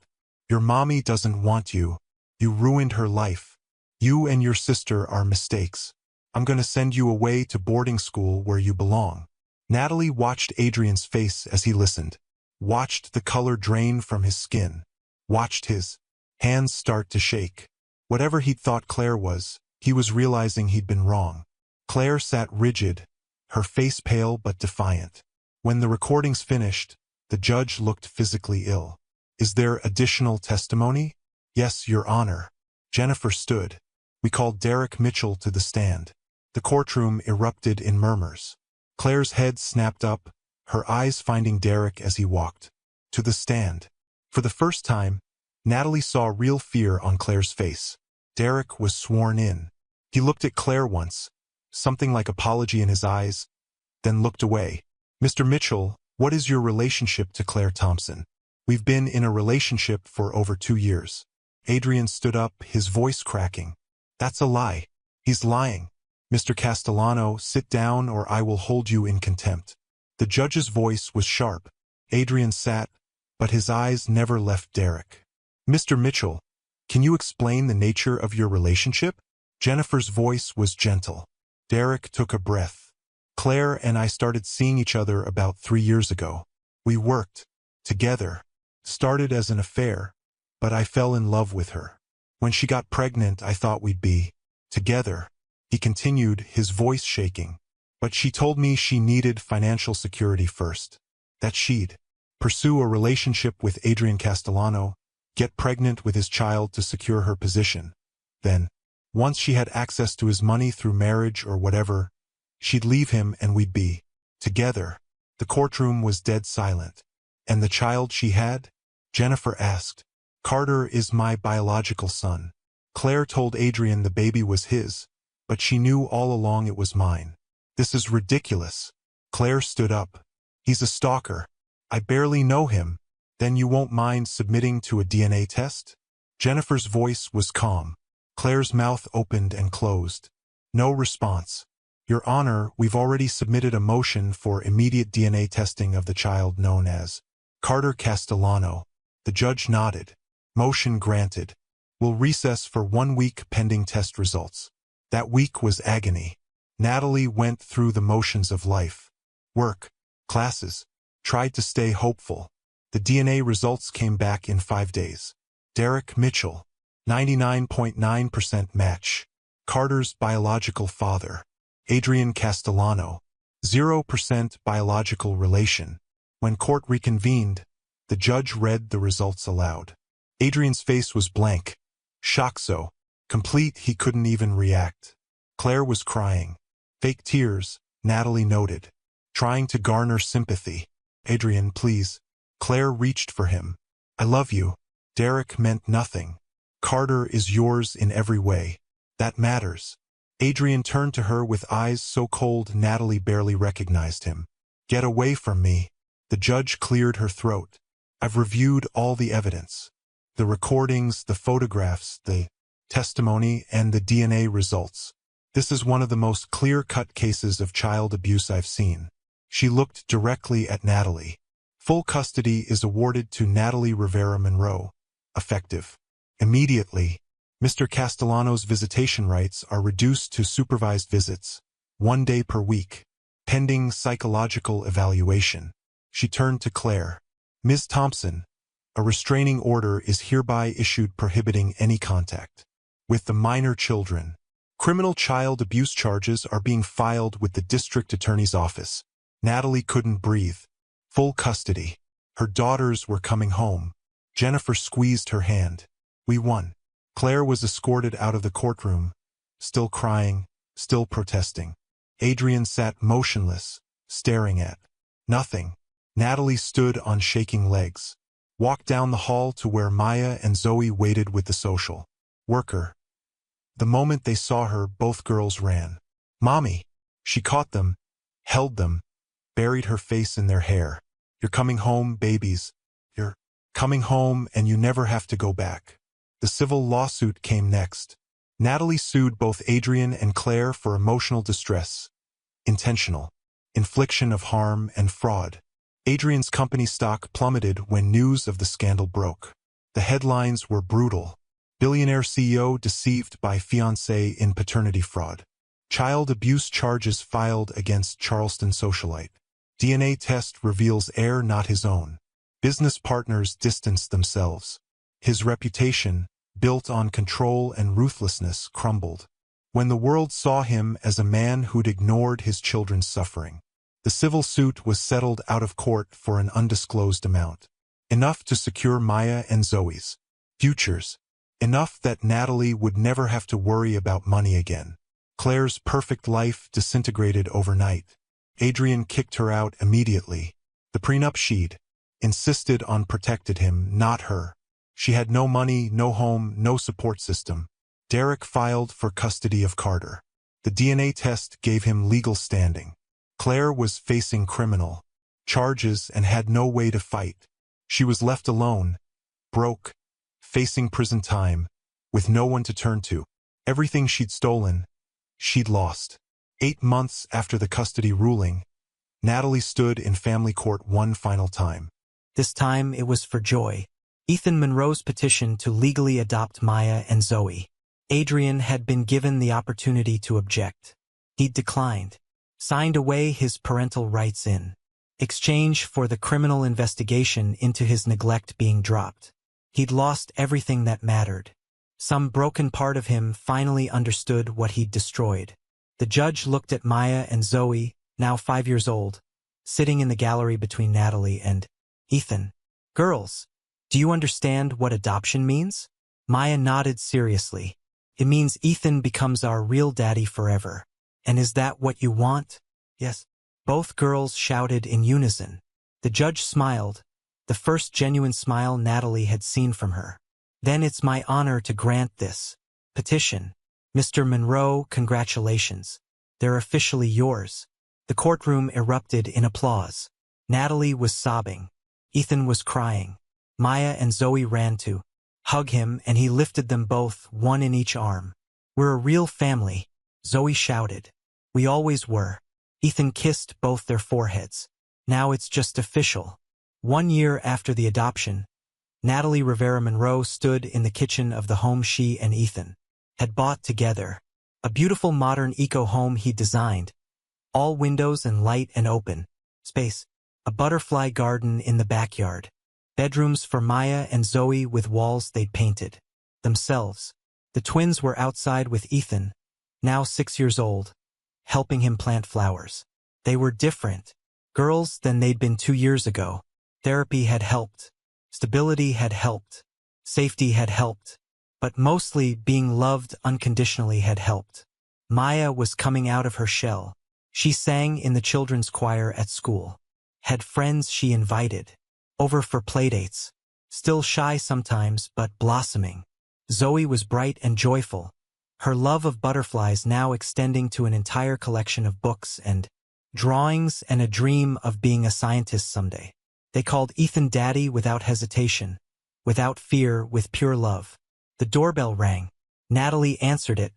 Your mommy doesn't want you. You ruined her life. You and your sister are mistakes. I'm gonna send you away to boarding school where you belong. Natalie watched Adrian's face as he listened, watched the color drain from his skin, watched his hands start to shake. Whatever he'd thought Claire was, he was realizing he'd been wrong. Claire sat rigid, her face pale but defiant. When the recordings finished, the judge looked physically ill. Is there additional testimony? Yes, Your Honor. Jennifer stood. We called Derek Mitchell to the stand. The courtroom erupted in murmurs. Claire's head snapped up, her eyes finding Derek as he walked to the stand. For the first time, Natalie saw real fear on Claire's face. Derek was sworn in. He looked at Claire once, something like apology in his eyes, then looked away. Mr. Mitchell, what is your relationship to Claire Thompson? We've been in a relationship for over 2 years. Adrian stood up, his voice cracking. That's a lie. He's lying. Mr. Castellano, sit down or I will hold you in contempt. The judge's voice was sharp. Adrian sat, but his eyes never left Derek. Mr. Mitchell, can you explain the nature of your relationship? Jennifer's voice was gentle. Derek took a breath. Claire and I started seeing each other about 3 years ago. We worked together. Started as an affair, but I fell in love with her. When she got pregnant, I thought we'd be together. He continued, his voice shaking. But she told me she needed financial security first. That she'd pursue a relationship with Adrian Castellano, get pregnant with his child to secure her position. Then, once she had access to his money through marriage or whatever, she'd leave him and we'd be together. The courtroom was dead silent. And the child she had? Jennifer asked. Carter is my biological son. Claire told Adrian the baby was his, but she knew all along it was mine. This is ridiculous. Claire stood up. He's a stalker. I barely know him. Then you won't mind submitting to a DNA test? Jennifer's voice was calm. Claire's mouth opened and closed. No response. Your Honor, we've already submitted a motion for immediate DNA testing of the child known as Carter Castellano. The judge nodded. Motion granted. We'll recess for 1 week pending test results. That week was agony. Natalie went through the motions of life. Work, classes, tried to stay hopeful. The DNA results came back in 5 days. Derek Mitchell, 99.9% match. Carter's biological father. Adrian Castellano, 0% biological relation. When court reconvened, the judge read the results aloud. Adrian's face was blank. Shock so complete he couldn't even react. Claire was crying. Fake tears, Natalie noted. Trying to garner sympathy. Adrian, please. Claire reached for him. I love you. Derek meant nothing. Carter is yours in every way. That matters. Adrian turned to her with eyes so cold Natalie barely recognized him. Get away from me. The judge cleared her throat. I've reviewed all the evidence. The recordings, the photographs, the testimony, and the DNA results. This is one of the most clear-cut cases of child abuse I've seen. She looked directly at Natalie. Full custody is awarded to Natalie Rivera Monroe. Effective. Immediately, Mr. Castellano's visitation rights are reduced to supervised visits, 1 day per week, pending psychological evaluation. She turned to Claire. Ms. Thompson, a restraining order is hereby issued prohibiting any contact with the minor children. Criminal child abuse charges are being filed with the district attorney's office. Natalie couldn't breathe. Full custody. Her daughters were coming home. Jennifer squeezed her hand. We won. Claire was escorted out of the courtroom, still crying, still protesting. Adrian sat motionless, staring at nothing. Natalie stood on shaking legs, walked down the hall to where Maya and Zoe waited with the social worker. The moment they saw her, both girls ran. Mommy! She caught them, held them, buried her face in their hair. You're coming home, babies. You're coming home and you never have to go back. The civil lawsuit came next. Natalie sued both Adrian and Claire for emotional distress, intentional infliction of harm, and fraud. Adrian's company stock plummeted when news of the scandal broke. The headlines were brutal. Billionaire CEO deceived by fiancé in paternity fraud. Child abuse charges filed against Charleston socialite. DNA test reveals heir not his own. Business partners distanced themselves. His reputation, built on control and ruthlessness, crumbled. When the world saw him as a man who'd ignored his children's suffering. The civil suit was settled out of court for an undisclosed amount. Enough to secure Maya and Zoe's futures. Enough that Natalie would never have to worry about money again. Claire's perfect life disintegrated overnight. Adrian kicked her out immediately. The prenup she'd insisted on protected him, not her. She had no money, no home, no support system. Derek filed for custody of Carter. The DNA test gave him legal standing. Claire was facing criminal charges and had no way to fight. She was left alone, broke, facing prison time, with no one to turn to. Everything she'd stolen, she'd lost. 8 months after the custody ruling, Natalie stood in family court one final time. This time it was for joy. Ethan Monroe's petition to legally adopt Maya and Zoe. Adrian had been given the opportunity to object. He'd declined, signed away his parental rights in exchange for the criminal investigation into his neglect being dropped. He'd lost everything that mattered. Some broken part of him finally understood what he'd destroyed. The judge looked at Maya and Zoe, now 5 years old, sitting in the gallery between Natalie and Ethan. Girls, do you understand what adoption means? Maya nodded seriously. It means Ethan becomes our real daddy forever. And is that what you want? Yes. Both girls shouted in unison. The judge smiled, the first genuine smile Natalie had seen from her. Then it's my honor to grant this petition. Mr. Monroe, congratulations. They're officially yours. The courtroom erupted in applause. Natalie was sobbing. Ethan was crying. Maya and Zoe ran to hug him, and he lifted them both, one in each arm. We're a real family, Zoe shouted. We always were. Ethan kissed both their foreheads. Now it's just official. 1 year after the adoption, Natalie Rivera Monroe stood in the kitchen of the home she and Ethan had bought together. A beautiful modern eco-home he designed. All windows and light and open space. A butterfly garden in the backyard. Bedrooms for Maya and Zoe with walls they'd painted themselves. The twins were outside with Ethan, now 6 years old, helping him plant flowers. They were different girls than they'd been 2 years ago. Therapy had helped. Stability had helped. Safety had helped. But mostly being loved unconditionally had helped. Maya was coming out of her shell. She sang in the children's choir at school. Had friends she invited over for playdates. Still shy sometimes, but blossoming. Zoe was bright and joyful. Her love of butterflies now extending to an entire collection of books and drawings and a dream of being a scientist someday. They called Ethan Daddy without hesitation, without fear, with pure love. The doorbell rang. Natalie answered it,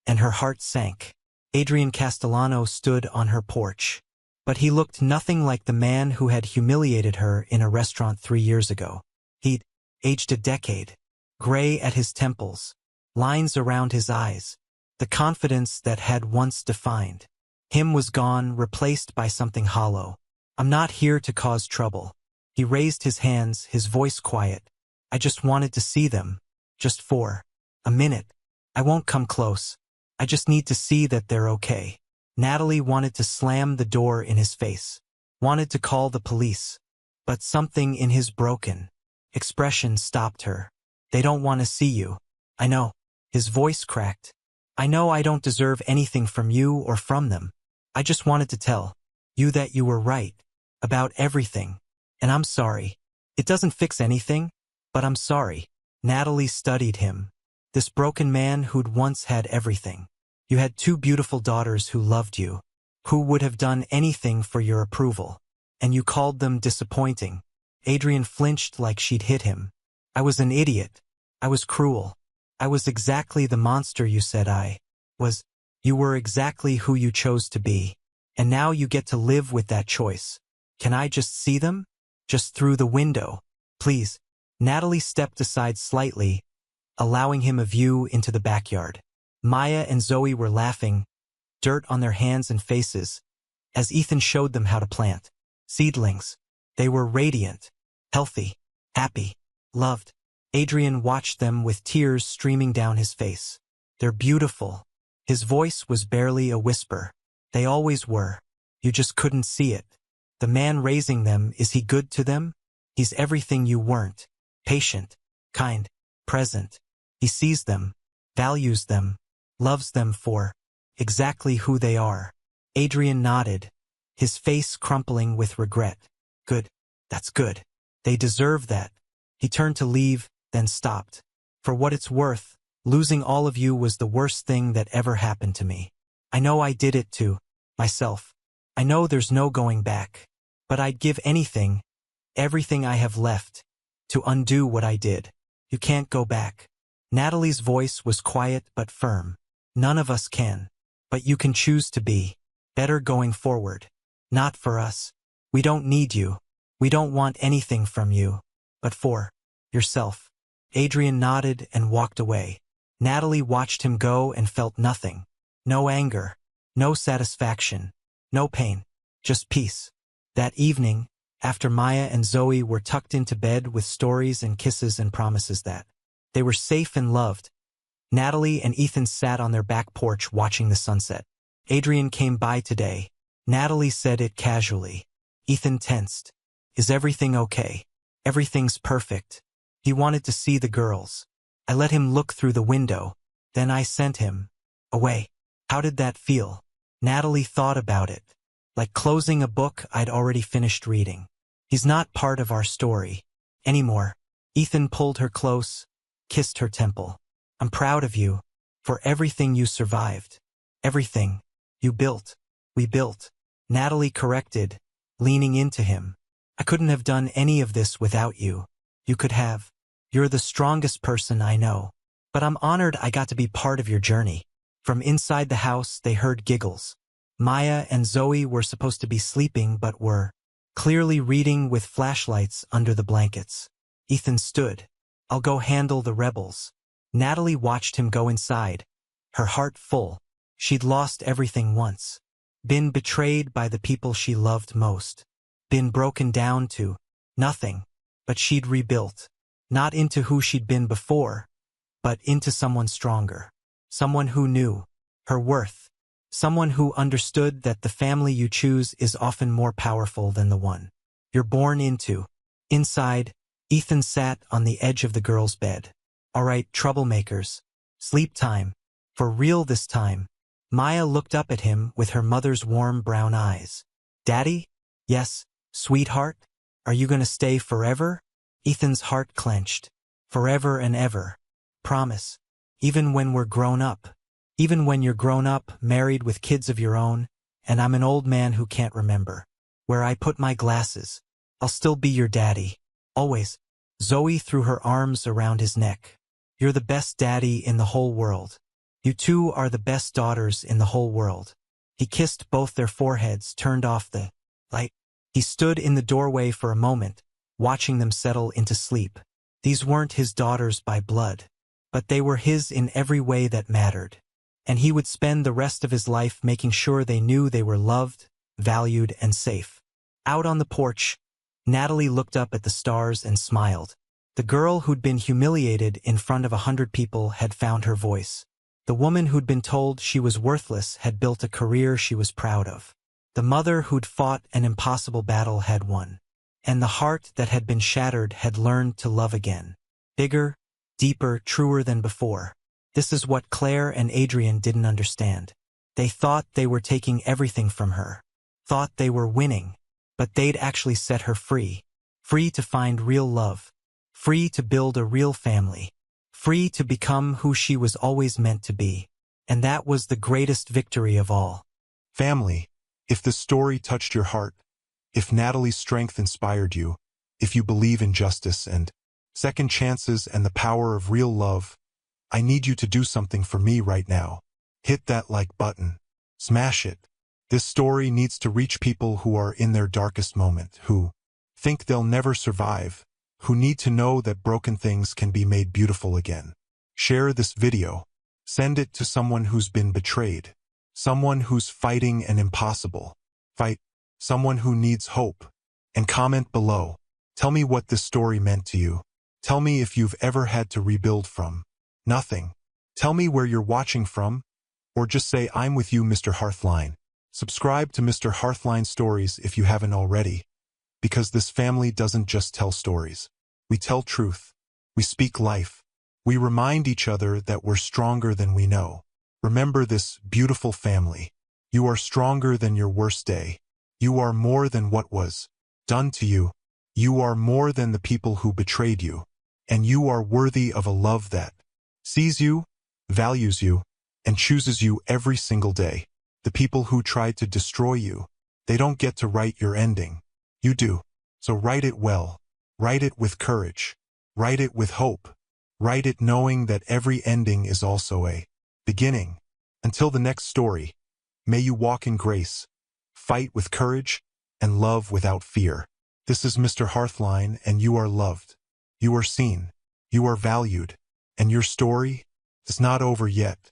and her heart sank. Adrian Castellano stood on her porch. But he looked nothing like the man who had humiliated her in a restaurant 3 years ago. He'd aged a decade. Gray at his temples, lines around his eyes. The confidence that had once defined him was gone, replaced by something hollow. I'm not here to cause trouble. He raised his hands, his voice quiet. I just wanted to see them. Just for a minute. I won't come close. I just need to see that they're okay. Natalie wanted to slam the door in his face. Wanted to call the police. But something in his broken expression stopped her. They don't want to see you. I know. His voice cracked. I know I don't deserve anything from you or from them. I just wanted to tell you that you were right about everything. And I'm sorry. It doesn't fix anything, but I'm sorry. Natalie studied him. This broken man who'd once had everything. You had 2 beautiful daughters who loved you, who would have done anything for your approval. And you called them disappointing. Adrian flinched like she'd hit him. I was an idiot. I was cruel. I was exactly the monster you said I was. You were exactly who you chose to be. And now you get to live with that choice. Can I just see them? Just through the window, please. Natalie stepped aside slightly, allowing him a view into the backyard. Maya and Zoe were laughing, dirt on their hands and faces, as Ethan showed them how to plant seedlings. They were radiant, healthy, happy, loved. Adrian watched them with tears streaming down his face. They're beautiful. His voice was barely a whisper. They always were. You just couldn't see it. The man raising them, is he good to them? He's everything you weren't. Patient, kind, present. He sees them, values them, loves them for exactly who they are. Adrian nodded, his face crumpling with regret. Good. That's good. They deserve that. He turned to leave, then stopped. For what it's worth, losing all of you was the worst thing that ever happened to me. I know I did it to myself. I know there's no going back. But I'd give anything, everything I have left, to undo what I did. You can't go back. Natalie's voice was quiet but firm. None of us can. But you can choose to be better going forward. Not for us. We don't need you. We don't want anything from you. But for yourself. Adrian nodded and walked away. Natalie watched him go and felt nothing. No anger. No satisfaction. No pain. Just peace. That evening, after Maya and Zoe were tucked into bed with stories and kisses and promises that they were safe and loved, Natalie and Ethan sat on their back porch watching the sunset. Adrian came by today. Natalie said it casually. Ethan tensed. Is everything okay? Everything's perfect. He wanted to see the girls. I let him look through the window. Then I sent him away. How did that feel? Natalie thought about it. Like closing a book I'd already finished reading. He's not part of our story anymore. Ethan pulled her close, kissed her temple. I'm proud of you for everything you survived. Everything you built. We built. Natalie corrected, leaning into him. I couldn't have done any of this without you. You could have. You're the strongest person I know. But I'm honored I got to be part of your journey. From inside the house, they heard giggles. Maya and Zoe were supposed to be sleeping but were clearly reading with flashlights under the blankets. Ethan stood. I'll go handle the rebels. Natalie watched him go inside, her heart full. She'd lost everything once. Been betrayed by the people she loved most. Been broken down to nothing. But she'd rebuilt. Not into who she'd been before, but into someone stronger. Someone who knew her worth. Someone who understood that the family you choose is often more powerful than the one you're born into. Inside, Ethan sat on the edge of the girls' bed. All right, troublemakers. Sleep time. For real this time. Maya looked up at him with her mother's warm brown eyes. Daddy? Yes, sweetheart? Are you gonna stay forever? Ethan's heart clenched. Forever and ever. Promise. Even when we're grown up. Even when you're grown up, married with kids of your own, and I'm an old man who can't remember where I put my glasses. I'll still be your daddy. Always. Zoe threw her arms around his neck. You're the best daddy in the whole world. You two are the best daughters in the whole world." He kissed both their foreheads, turned off the light. He stood in the doorway for a moment, watching them settle into sleep. These weren't his daughters by blood, but they were his in every way that mattered. And he would spend the rest of his life making sure they knew they were loved, valued, and safe. Out on the porch, Natalie looked up at the stars and smiled. The girl who'd been humiliated in front of 100 people had found her voice. The woman who'd been told she was worthless had built a career she was proud of. The mother who'd fought an impossible battle had won. And the heart that had been shattered had learned to love again. Bigger, deeper, truer than before. This is what Claire and Adrian didn't understand. They thought they were taking everything from her. Thought they were winning. But they'd actually set her free. Free to find real love. Free to build a real family. Free to become who she was always meant to be. And that was the greatest victory of all. Family, if this story touched your heart, if Natalie's strength inspired you, if you believe in justice and second chances and the power of real love, I need you to do something for me right now. Hit that like button. Smash it. This story needs to reach people who are in their darkest moment, who think they'll never survive, who need to know that broken things can be made beautiful again. Share this video. Send it to someone who's been betrayed, someone who's fighting an impossible fight, someone who needs hope. And comment below. Tell me what this story meant to you. Tell me if you've ever had to rebuild from nothing. Tell me where you're watching from, or just say I'm with you, Mr. Hearthline. Subscribe to Mr. Hearthline Stories if you haven't already, because this family doesn't just tell stories. We tell truth. We speak life. We remind each other that we're stronger than we know. Remember this, beautiful family. You are stronger than your worst day. You are more than what was done to you. You are more than the people who betrayed you. And you are worthy of a love that sees you, values you, and chooses you every single day. The people who tried to destroy you, they don't get to write your ending. You do. So write it well. Write it with courage. Write it with hope. Write it knowing that every ending is also a beginning. Until the next story, may you walk in grace, fight with courage, and love without fear. This is Mr. Hearthline, and you are loved. You are seen. You are valued. And your story is not over yet.